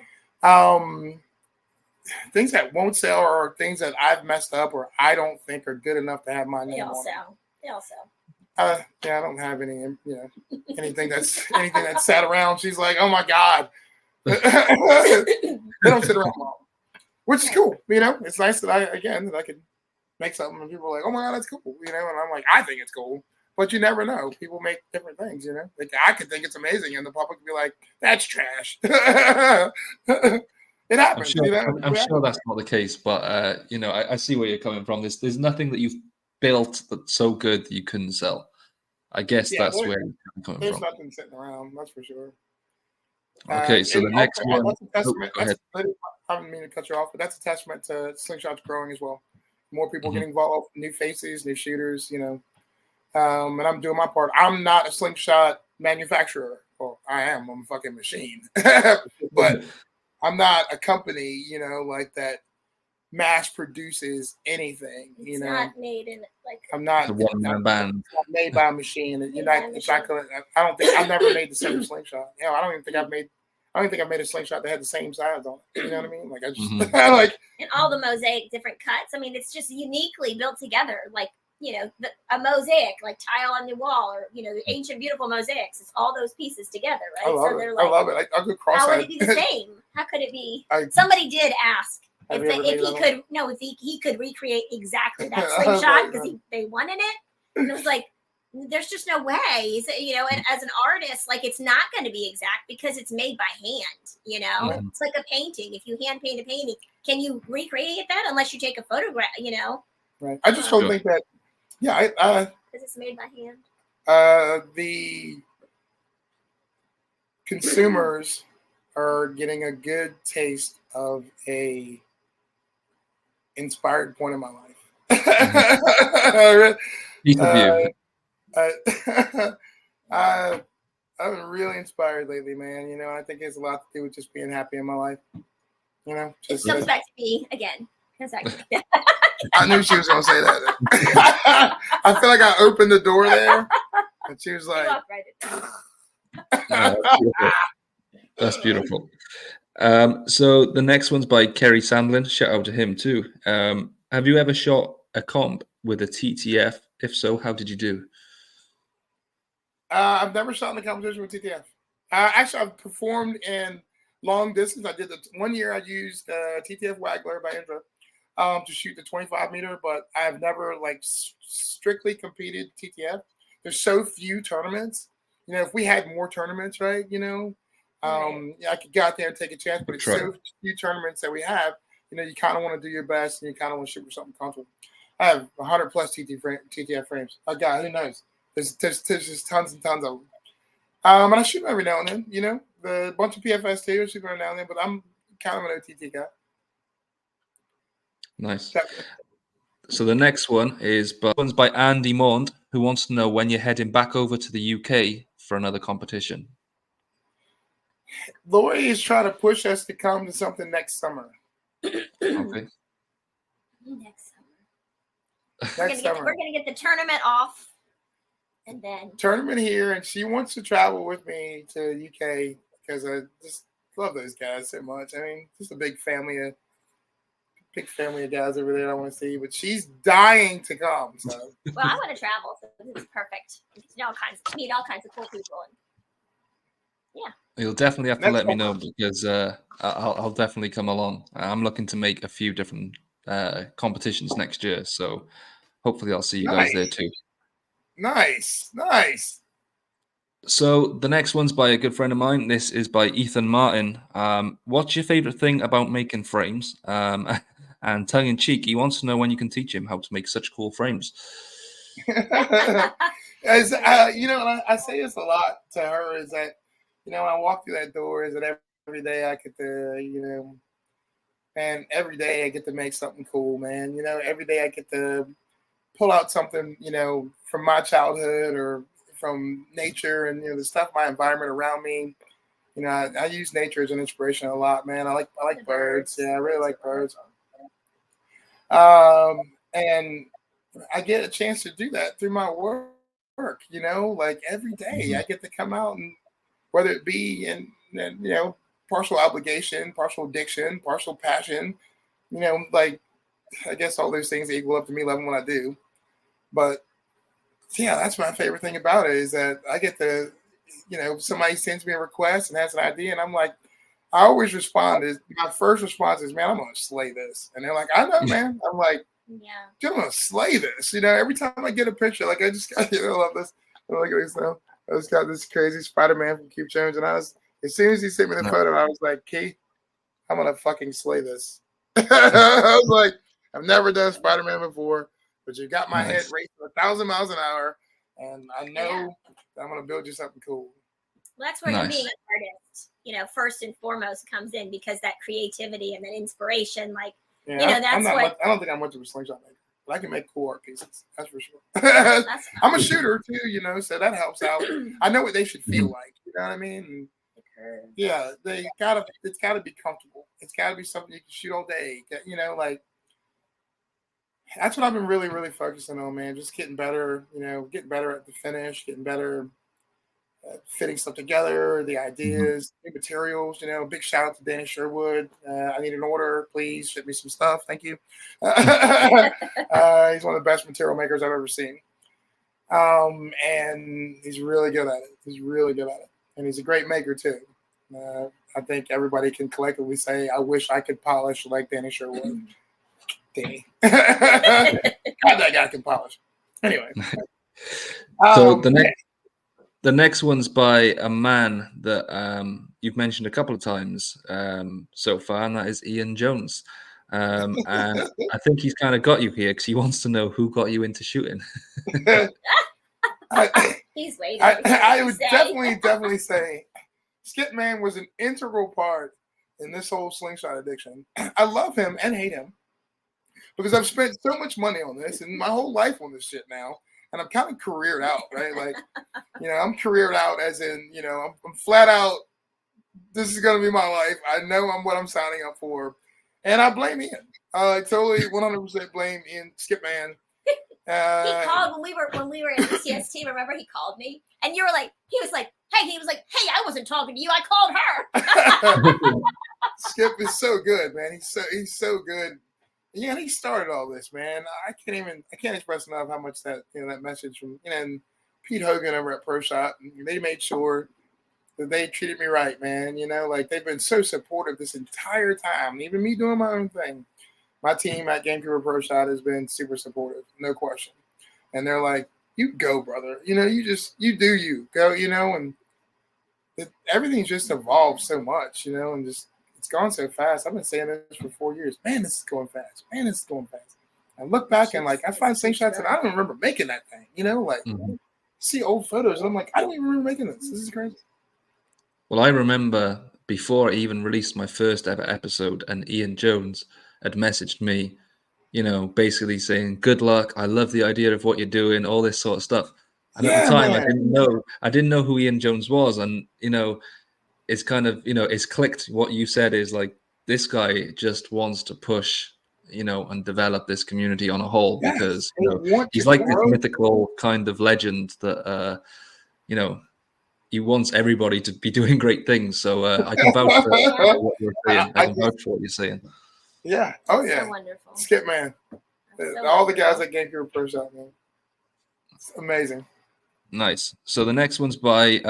Things that won't sell are things that I've messed up or I don't think are good enough to have my name on it. They all sell. I don't have any, anything that's sat around. She's like, oh my God. They don't sit around long, which is cool. It's nice that I could make something and people are like, oh my God, that's cool. And I'm like, I think it's cool, but you never know. People make different things, like I could think it's amazing and the public could be like, that's trash. It happens. I'm sure that's not the case, but I see where you're coming from. There's nothing that you've built that's so good that you couldn't sell. I guess that's where you're coming from. There's nothing sitting around, that's for sure. Okay, so the next one. That's a testament. I didn't mean to cut you off, but that's a testament to Slingshots growing as well. More people getting involved, new faces, new shooters, and I'm doing my part. I'm not a slingshot manufacturer. Well, I am. I'm a fucking machine. But I'm not a company, like that mass produces anything. It's not made in like. I'm not the one-man band. It's not made by a machine. I don't think I've never made the same slingshot. I don't think I've made a slingshot that had the same size on it. You know what I mean? Like I just like. And all the mosaic different cuts. I mean, it's just uniquely built together. Like a mosaic, like tile on the wall, or the ancient beautiful mosaics. It's all those pieces together, right? I love it. I could cross. How would it be the same? How could it be? Somebody did ask if he could recreate exactly that slingshot because they wanted it, and it was like, there's just no way, you know, and as an artist, like it's not going to be exact because it's made by hand, you know. Mhm. It's like a painting. If you hand paint a painting, can you recreate that unless you take a photograph, you know, Right. I just don't Sure. think that. Yeah, because it's made by hand. the consumers are getting a good taste of a inspired point in my life. Piece of uh, you. I, I've been really inspired lately, man. You know, I think it's a lot to do with just being happy in my life. You know, It just comes back to me again. Comes back to me. I knew she was gonna say that. I feel like I opened the door there, and she was You like, walked right in. That's beautiful. That's beautiful. So the next one's by Kerry Sandlin. Shout out to him too. Have you ever shot a comp with a TTF? If so, how did you do? I've never shot in a competition with TTF. Actually, I've performed in long distance. I did 1 year. I used TTF Waggler by Indra to shoot the 25 meter, but I've never like strictly competed TTF. There's so few tournaments. You know, if we had more tournaments, right? You know, yeah, I could go out there and take a chance, but it's Try. so few tournaments that we have. You know, you kind of want to do your best, and you kind of want to shoot for something comfortable. I have 100 plus TTF frames. I got who knows. There's just tons and tons of them. And I shoot them every now and then, you know. The bunch of PFS too, I shoot them every now and then, but I'm kind of an OTT guy. Nice. So the next one is one's by Andy Mond, who wants to know when you're heading back over to the UK for another competition. Lori is trying to push us to come to something next summer. Okay. Next Next summer. We're gonna get the tournament off, and then Tournament here, and she wants to travel with me to UK because I just love those guys so much. I mean, just a big family of guys over there I want to see, but she's dying to come. So well, I want to travel, so this is perfect. Meet all kinds of cool people, and yeah. You'll definitely have to Next let me summer. know because I'll definitely come along. I'm looking to make a few different competitions next year, so hopefully I'll see you guys there too. Nice. So the next one's by a good friend of mine. This is by Ethan Martin. What's your favorite thing about making frames? And tongue in cheek, he wants to know when you can teach him how to make such cool frames. As you know, and I say this a lot to her, is that, you know, when I walk through that door, is that every day I get to, you know, and every day I get to make something cool, man. You know, every day I get to pull out something, you know, from my childhood or from nature and, you know, the stuff, my environment around me. You know, I use nature as an inspiration a lot, man. I like birds. Yeah, I really like birds. And I get a chance to do that through my work. You know, like every day I get to come out, and whether it be in you know, partial obligation, partial addiction, partial passion, you know, like I guess all those things equal up to me loving what I do. But yeah, that's my favorite thing about it, is that I get to, you know, somebody sends me a request and has an idea, and I'm like, I always respond is my first response is, man, I'm gonna slay this. And they're like, I know, man. I'm like, Yeah. I'm gonna slay this. You know, every time I get a picture, like I just got, you know, I love this. Look at this now. I just got this crazy Spider-Man from Keith Jones, and I was, as soon as he sent me the photo, I was like, Keith, I'm gonna fucking slay this. I was like, I've never done Spider-Man before, but you got my head racing 1,000 miles an hour, and I know that I'm gonna build you something cool. Well, that's where you being an artist, you know, first and foremost comes in, because that creativity and that inspiration, like, you know, that's what. I don't think I'm much of a slingshot maker, but I can make cool art pieces. That's for sure. I'm a shooter too, you know, so that helps out. I know what they should feel like. You know what I mean? And yeah, it's gotta be comfortable. It's gotta be something you can shoot all day. You know, like that's what I've been really, really focusing on, man. Just getting better, you know, getting better at the finish, getting better at fitting stuff together, the ideas, new materials. You know, big shout out to Danny Sherwood. I need an order, please ship me some stuff. Thank you. He's one of the best material makers I've ever seen, and he's really good at it. And he's a great maker too. I think everybody can collectively say, I wish I could polish like Danny Sherwood. Danny. God, that guy can polish. Anyway. So Man. the next one's by a man that you've mentioned a couple of times so far, and that is Ian Jones. And I think he's kind of got you here because he wants to know who got you into shooting. He's waiting. I would definitely say Skip Man was an integral part in this whole slingshot addiction. I love him and hate him because I've spent so much money on this and my whole life on this shit now. And I'm kind of careered out, right? Like, I'm careered out as in, I'm flat out, this is going to be my life. I know what I'm signing up for. And I blame Ian. I totally 100% blame Ian, Skip Man. He called when we were in the CST. Remember, he called me, and he was like, "Hey," I wasn't talking to you. I called her. Skip is so good, man. He's so good. Yeah, and he started all this, man. I can't express enough how much that that message from and Pete Hogan over at Pro Shot. They made sure that they treated me right, man. Like they've been so supportive this entire time. Even me doing my own thing. My team at Gamekeeper Pro Shot has been super supportive, no question. And they're like, "You go, brother. You do you go. And everything's just evolved so much, and just." It's gone so fast. I've been saying this for 4 years. Man, this is going fast. I look back and I find Slingshots and I don't remember making that thing. See old photos and I'm like, I don't even remember making this. This is crazy. Well, I remember before I even released my first ever episode, and Ian Jones had messaged me, basically saying, "Good luck. I love the idea of what you're doing, all this sort of stuff." And at the time, man. I didn't know who Ian Jones was, and it's kind of it's clicked. What you said is like, this guy just wants to push and develop this community on a whole, because he's like this mythical kind of legend that he wants everybody to be doing great things. So I can vouch for what you're saying. I can vouch for what you're saying. Yeah. Oh yeah. So wonderful. Skip Man. All the guys that gave you a Pro Shot, man. It's amazing. Nice. So the next one's by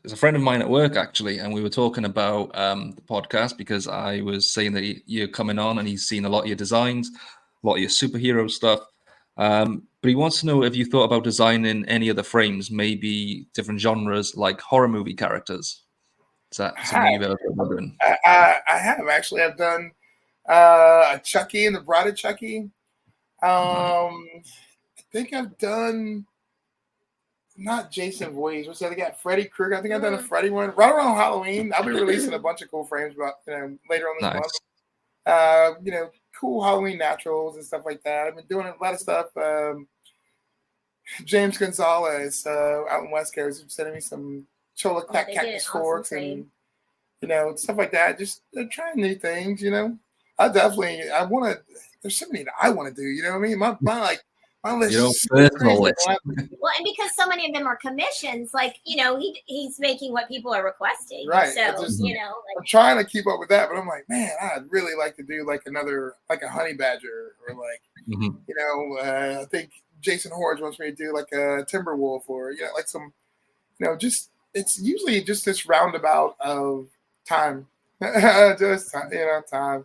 is a friend of mine at work, actually, and we were talking about the podcast because I was saying that you're coming on and he's seen a lot of your designs, a lot of your superhero stuff. But he wants to know if you thought about designing any other frames, maybe different genres like horror movie characters. Is that something you've ever thought about doing? I have actually. I've done a Chucky and the Bride of Chucky. I think I've done. Not Jason Voorhees. What's the other guy? Freddy Krueger. I think I've done a Freddy one. Right around Halloween, I'll be releasing a bunch of cool frames about later on this month. Cool Halloween naturals and stuff like that. I've been doing a lot of stuff. James Gonzalez out in West Coast is sending me some Chola cactus forks and stuff like that. Just trying new things. I want to. There's so many that I want to do. You know what I mean? My list personal list. Well, and because so many of them are commissions, he's making what people are requesting. Right. So I'm trying to keep up with that, but I'm like, man, I'd really like to do another a honey badger or I think Jason Horge wants me to do a timber wolf or some just it's usually just this roundabout of time, just time.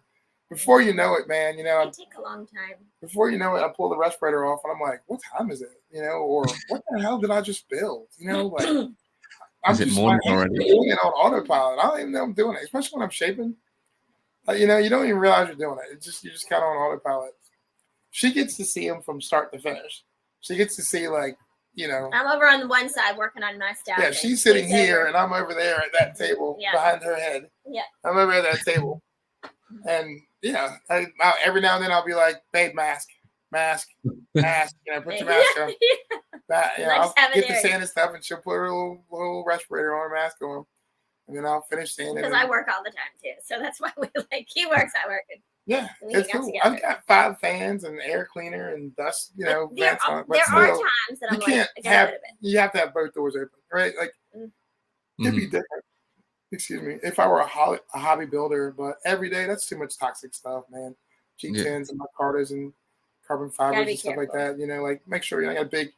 Before you know it, man, it take a long time. Before you know it, I pull the respirator off and I'm like, what time is it? Or what the hell did I just build? I'm is it morning already? Doing it on autopilot. I don't even know I'm doing it, especially when I'm shaping. You don't even realize you're doing it. You're just kind of on autopilot. She gets to see him from start to finish. She gets to see I'm over on the one side working on my stuff. Yeah, she's sitting here and I'm over there at that table behind her head. Yeah. I'm over at that table. And every now and then I'll be like, babe, mask, put your mask on. I'll get the sand and stuff, and she'll put her little respirator on, her mask on, and then I'll finish sanding. Because I work all the time too, so that's why he works, I work. Yeah, it's cool. I've got 5 fans and air cleaner and dust, there are times that I'm you have to have both doors open, right? It'd be different. Excuse me, if I were a hobby builder, but every day, that's too much toxic stuff, man. G10s and micartas and carbon fibers and stuff like that. Make sure I got a big,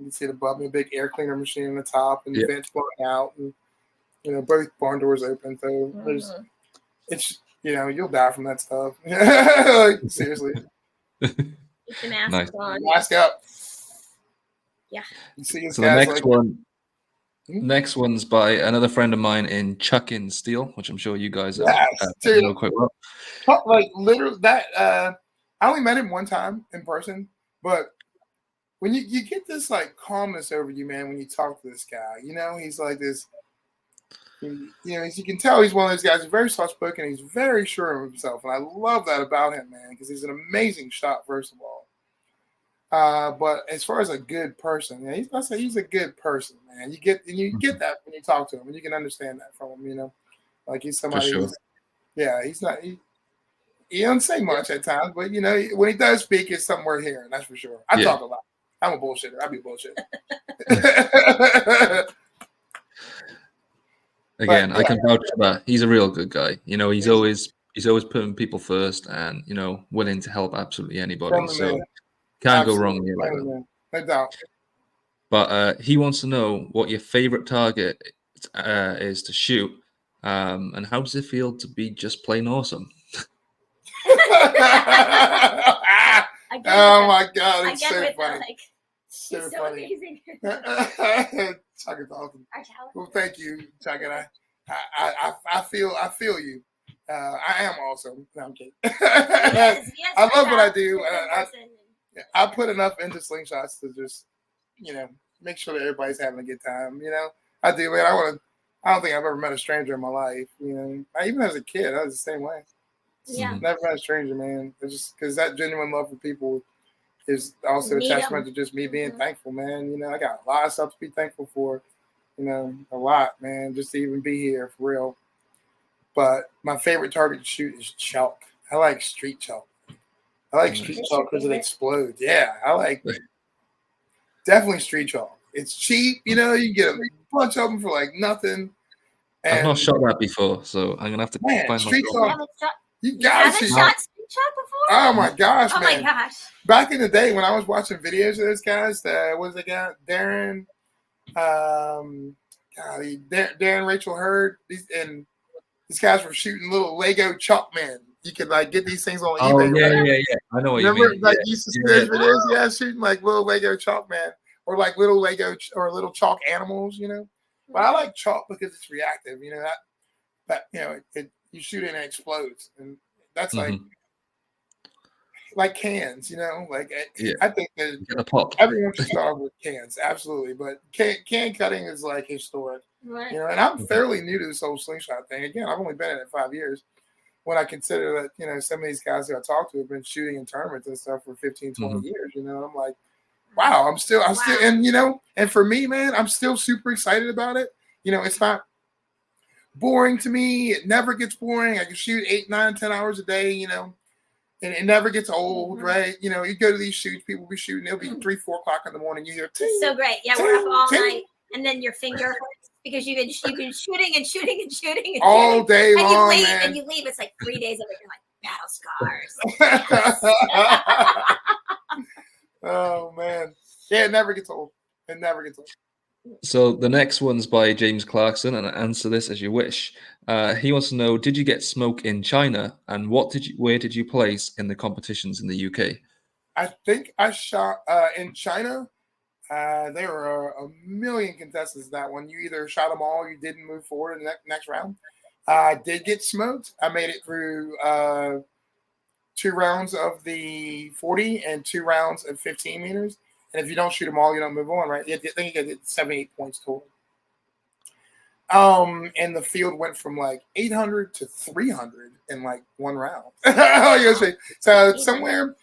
you can see the above me, a big air cleaner machine on the top and the vents blowing out, and both barn doors open. So it's you'll die from that stuff. Seriously. Keep the mask on. Mask up. Yeah. You see his So the guys next like one, Hmm? next one's by another friend of mine in Chuckin Steel, which I'm sure you guys yes, dude. know quite well. Like literally that. I only met him one time in person, but when you get this like calmness over you, man, when you talk to this guy, he's like this. As you can tell, he's one of those guys who's very soft spoken. He's very sure of himself, and I love that about him, man, because he's an amazing shot, first of all. But as far as a good person, he's a good person, man. You get that when you talk to him, and you can understand that from him. Like he's For somebody sure. he's not. He don't say much at times, but when he does speak, it's something worth hearing. That's for sure. I talk a lot. I'm a bullshitter. I be bullshit. Again, I can vouch for that. He's a real good guy. He's always putting people first, and willing to help absolutely anybody. So can't go wrong here like that. No doubt. But he wants to know what your favorite target is to shoot, and how does it feel to be just plain awesome? Oh my God, it's so with funny. Like, So so funny. amazing. Chuck is awesome. Well, thank you, Chuck, and I feel you. I am awesome. No, I'm kidding. Yes, I love what I do. I put enough into Slingshots to just make sure that everybody's having a good time. I do, man. I don't think I've ever met a stranger in my life. Even as a kid, I was the same way. Yeah. Never met a stranger, man. It's just because that genuine love for people is also a testament to just me being thankful, man. I got a lot of stuff to be thankful for. A lot, man, just to even be here for real. But my favorite target to shoot is chalk. I like street chalk. I like street chalk because it explodes. Yeah, I like definitely street chalk. It's cheap, you can get a bunch of them for like nothing. And I've not shot that before, so I'm gonna have to find street myself. chalk. You haven't shot street chalk before? Oh my gosh, man! Oh my gosh! Back in the day when I was watching videos of those guys, what was the guy? Darren, Darren Rachel Hurd, these guys were shooting little Lego chalk men. You could like get these things on eBay. Yeah. I know what you mean. Like you used to see those videos, shooting like little Lego chalk man, or like little Lego or little chalk animals, But I like chalk because it's reactive, that you shoot it and it explodes, and that's like cans, I think that everyone should start with cans, absolutely. But can cutting is like historic, right. And I'm fairly new to this whole slingshot thing. Again, I've only been in it 5 years. When I consider that, some of these guys who I talk to have been shooting in tournaments and stuff for 15, 20 years, I'm like, wow, I'm still, and and for me, man, I'm still super excited about it. It's not boring to me. It never gets boring. I can shoot 8, 9, 10 hours a day, and it never gets old, right? You go to these shoots, people be shooting, it'll be 3, 4 o'clock in the morning. You hear, it's so great. Yeah, we're up all night, and then your finger hurts because you've been shooting and shooting and shooting and all day and long, and you leave. It's like 3 days of it. You're like battle scars. Oh man, yeah, it never gets old. It never gets old. So the next one's by James Clarkson, and answer this as you wish. He wants to know: did you get smoke in China, and where did you place in the competitions in the UK? I think I shot in China. There were a million contestants in that one. You either shot them all, or you didn't move forward in the next round. I did get smoked. I made it through 2 rounds of the 40 and 2 rounds of 15 meters. And if you don't shoot them all, you don't move on, right? I think you get 78 points total. And the field went from like 800 to 300 in like 1 round. So somewhere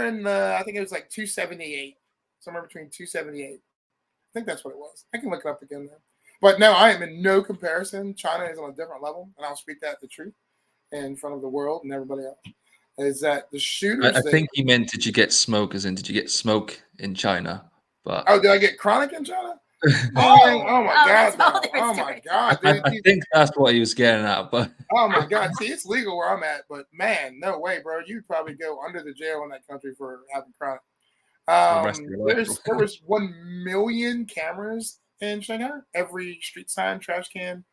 in I think it was like 278, somewhere between 278. I think that's what it was. I can look it up again though. But no, I am in no comparison. China is on a different level, and I'll speak that the truth in front of the world and everybody else. Is that the shooters? I think he meant, did you get smoke, as in, did you get smoke in China? But did I get chronic in China? Oh my God! Oh my God! Dude, I think that's what he was getting at. But oh my God! See, it's legal where I'm at, but man, no way, bro. You'd probably go under the jail in that country for having chronic. There was 1 million cameras in Shanghai. Every street sign, trash can,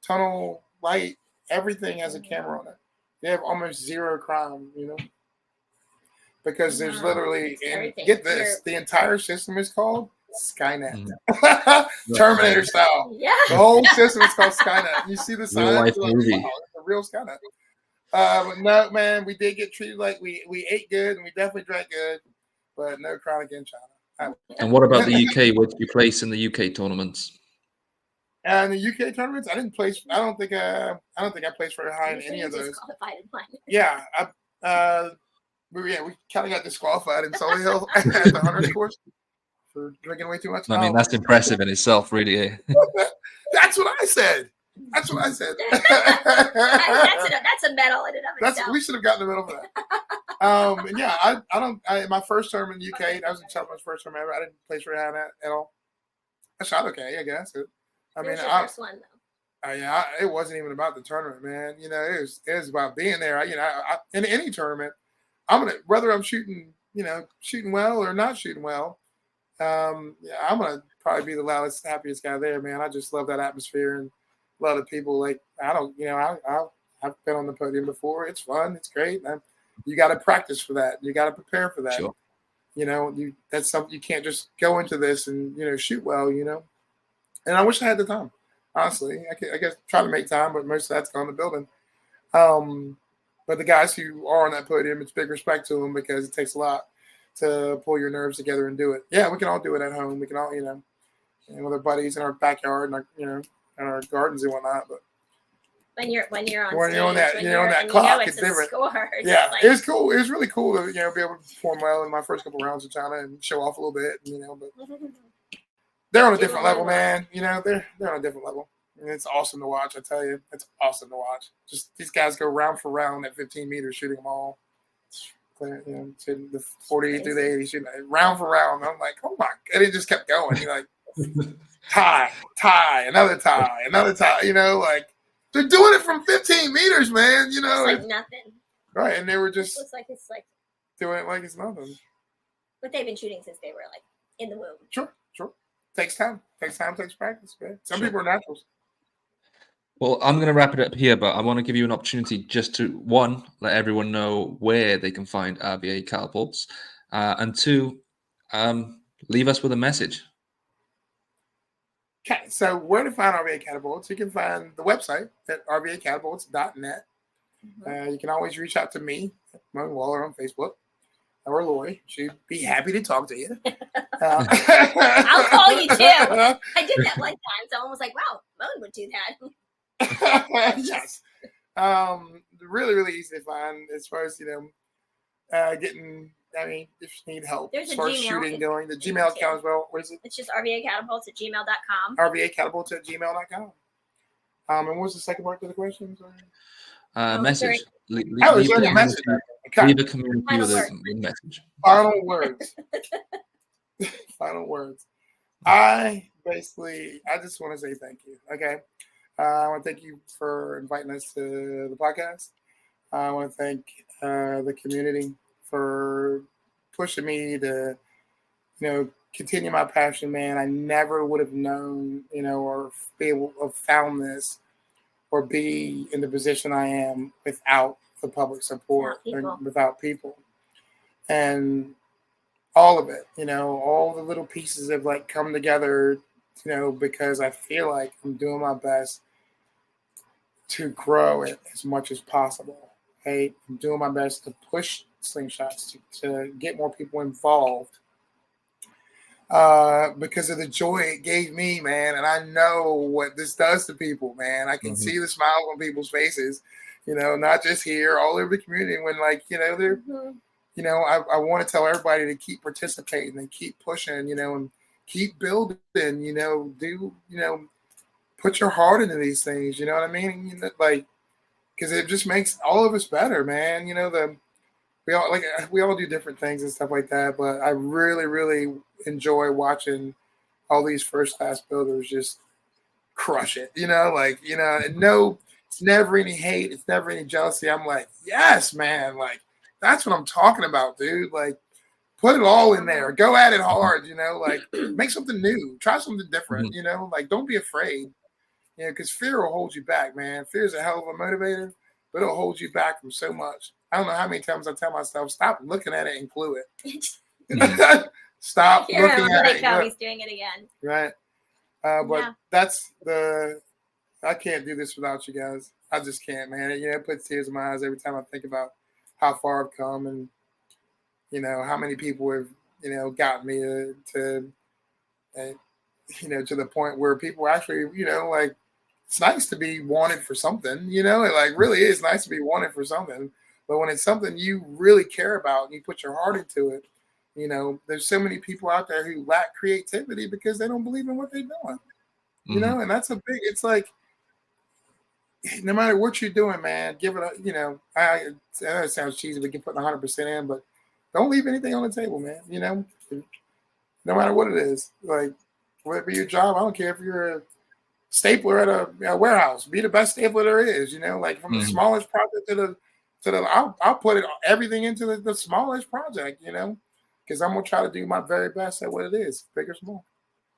tunnel, light, everything has a camera on it. They have almost zero crime, because there's literally, and Everything. get this, the entire system is called Skynet. Mm-hmm. Terminator style. Yeah. The whole system is called Skynet. You see the sign, Real life you're like, movie. wow, it's a real Skynet. But no, man, we did get treated like we ate good and we definitely drank good, but no chronic in China. And what about the UK? Where did you place in the UK tournaments? And the UK tournaments, I didn't place. I don't think I placed very high in any of those. Yeah, we kind of got disqualified in Solihull at the 100 course for drinking way too much. I mean, that's impressive in itself, really. Eh? That's what I said. That's what I said. That's a medal in and of itself. We should have gotten the medal for that. And yeah, I don't. My first term in the UK, that was my first term ever. I didn't place very high on that at all. I shot okay, I guess. I mean, first one though. Yeah, it wasn't even about the tournament, man. You know, it was about being there. I in any tournament, whether I'm shooting well or not shooting well. I'm gonna probably be the loudest, happiest guy there, man. I just love that atmosphere and a lot of people. Like I've been on the podium before. It's fun. It's great. You got to practice for that. You got to prepare for that. Sure. That's something you can't just go into this and shoot well. And I wish I had the time. Honestly, I guess try to make time, but most of that's gone to building. But the guys who are on that podium, it's big respect to them because it takes a lot to pull your nerves together and do it. Yeah, we can all do it at home. We can all, with our buddies in our backyard and our, in our gardens and whatnot. But when you're on stage, on that clock, it's different. Yeah, it was cool. It was really cool to be able to perform well in my first couple rounds of China and show off a little bit. But they're on a different level, man. They're on a different level. And it's awesome to watch. I tell you, it's awesome to watch. Just these guys go round for round at 15 meters, shooting them all. Shooting the 40 through the 80, shooting round for round. I'm like, oh my! And it just kept going. You're like, tie, another tie. Like they're doing it from 15 meters, man. It's like nothing. Right, and they were just. It's like doing it like it's nothing. But they've been shooting since they were like in the womb. Sure. Takes time. Takes practice, man. Some people are naturals. Well, I'm going to wrap it up here, but I want to give you an opportunity just to, one, let everyone know where they can find RVA catapults, and two, leave us with a message. Okay, so where to find RVA catapults? You can find the website at rvacatapults.net. You can always reach out to me, Mone Waller, on Facebook, or Lori. She'd be happy to talk to you. I'll call you too. I did that one time. Someone was like, wow, Mone would do that. Yes. Really, really easy to find as far as, getting, if you need help There's as far as shooting going. The Gmail account as well. What is it? It's just rvacatapults@gmail.com. rvacatapults@gmail.com. And what was the second part of the question? Message. Leave a message. Leave a community with a message. Final words. Final words. I just want to say thank you. Okay. I want to thank you for inviting us to the podcast. I want to thank the community for pushing me to, continue my passion, man. I never would have known, or be able to have found this or be in the position I am without the public support and without people. And all of it, all the little pieces have come together, because I feel like I'm doing my best to grow it as much as possible. Okay? I'm doing my best to push Slingshots to get more people involved because of the joy it gave me, man. And I know what this does to people, man. I can see the smiles on people's faces, not just here, all over the community. When they're, I want to tell everybody to keep participating and keep pushing, and keep building, put your heart into these things, you know what I mean? Because it just makes all of us better, man. We all do different things and stuff like that, but I really, really enjoy watching all these first-class builders just crush it. No, it's never any hate, it's never any jealousy. I'm like, yes, man, that's what I'm talking about, dude. Put it all in there, go at it hard, make something new, try something different, don't be afraid. Because fear will hold you back, man. Fear is a hell of a motivator, but it'll hold you back from so much. I don't know how many times I tell myself, stop looking at it and glue it. Mhm. Stop Here, looking at it. he's doing it again. Right. But that's I can't do this without you guys. I just can't, man. It puts tears in my eyes every time I think about how far I've come and, how many people have, got me to the point where people actually, like, it's nice to be wanted for something, it like really is nice to be wanted for something. But when it's something you really care about and you put your heart into it, there's so many people out there who lack creativity because they don't believe in what they're doing, and that's it's like, no matter what you're doing, man, give it I know it sounds cheesy, we can put 100% in, but don't leave anything on the table, man, no matter what it is, like, whether it be your job, I don't care if you're a stapler at a warehouse, be the best stapler there is, like from the smallest project to the I'll put everything into the smallest project, because I'm going to try to do my very best at what it is, big or small.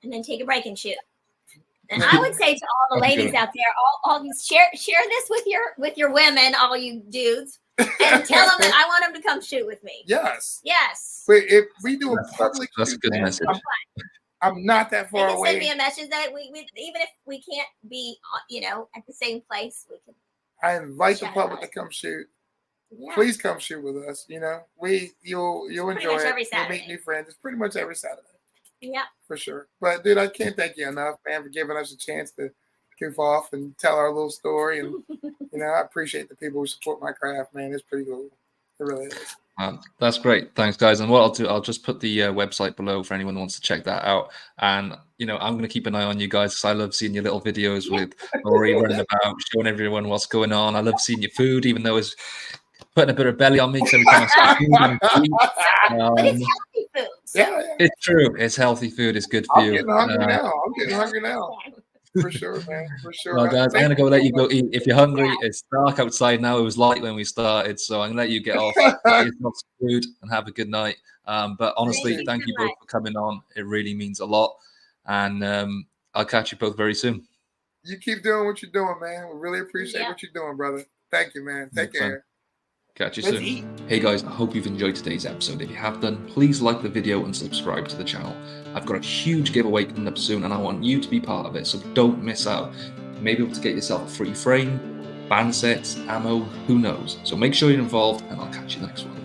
And then take a break and shoot. And I would say to all the ladies out there, all share this with your women, all you dudes, and tell them that I want them to come shoot with me. Yes. But if we do a public that's a good message. I'm not that far away. Send me a message that we even if we can't be at the same place, we can. I invite the public to come shoot. Yeah. Please come shoot with us. You'll enjoy it. You'll meet new friends. It's pretty much every Saturday. Yeah, for sure. But dude, I can't thank you enough, man, for giving us a chance to goof off and tell our little story. And I appreciate the people who support my craft, man. It's pretty cool. It really is. That's great. Thanks, guys. And what I'll do, I'll just put the website below for anyone who wants to check that out. And I'm going to keep an eye on you guys because I love seeing your little videos with Lori running about, showing everyone what's going on. I love seeing your food, even though it's putting a bit of belly on me because every time I see food, but it's healthy food. So. Yeah, it's true. It's healthy food. It's good for you. I'm getting hungry now. For sure, man. For sure. Well, guys, I'm going to go let you go eat. If you're hungry, it's dark outside now. It was light when we started, so I'm going to let you get off, get yourself some food, and have a good night. But honestly, thank you both for coming on. It really means a lot. And I'll catch you both very soon. You keep doing what you're doing, man. We really appreciate what you're doing, brother. Thank you, man. Take care. Catch you soon. Hey guys, I hope you've enjoyed today's episode. If you have done, please like the video and subscribe to the channel. I've got a huge giveaway coming up soon and I want you to be part of it, so don't miss out. You may be able to get yourself a free frame, band sets, ammo, who knows. So make sure you're involved and I'll catch you next one.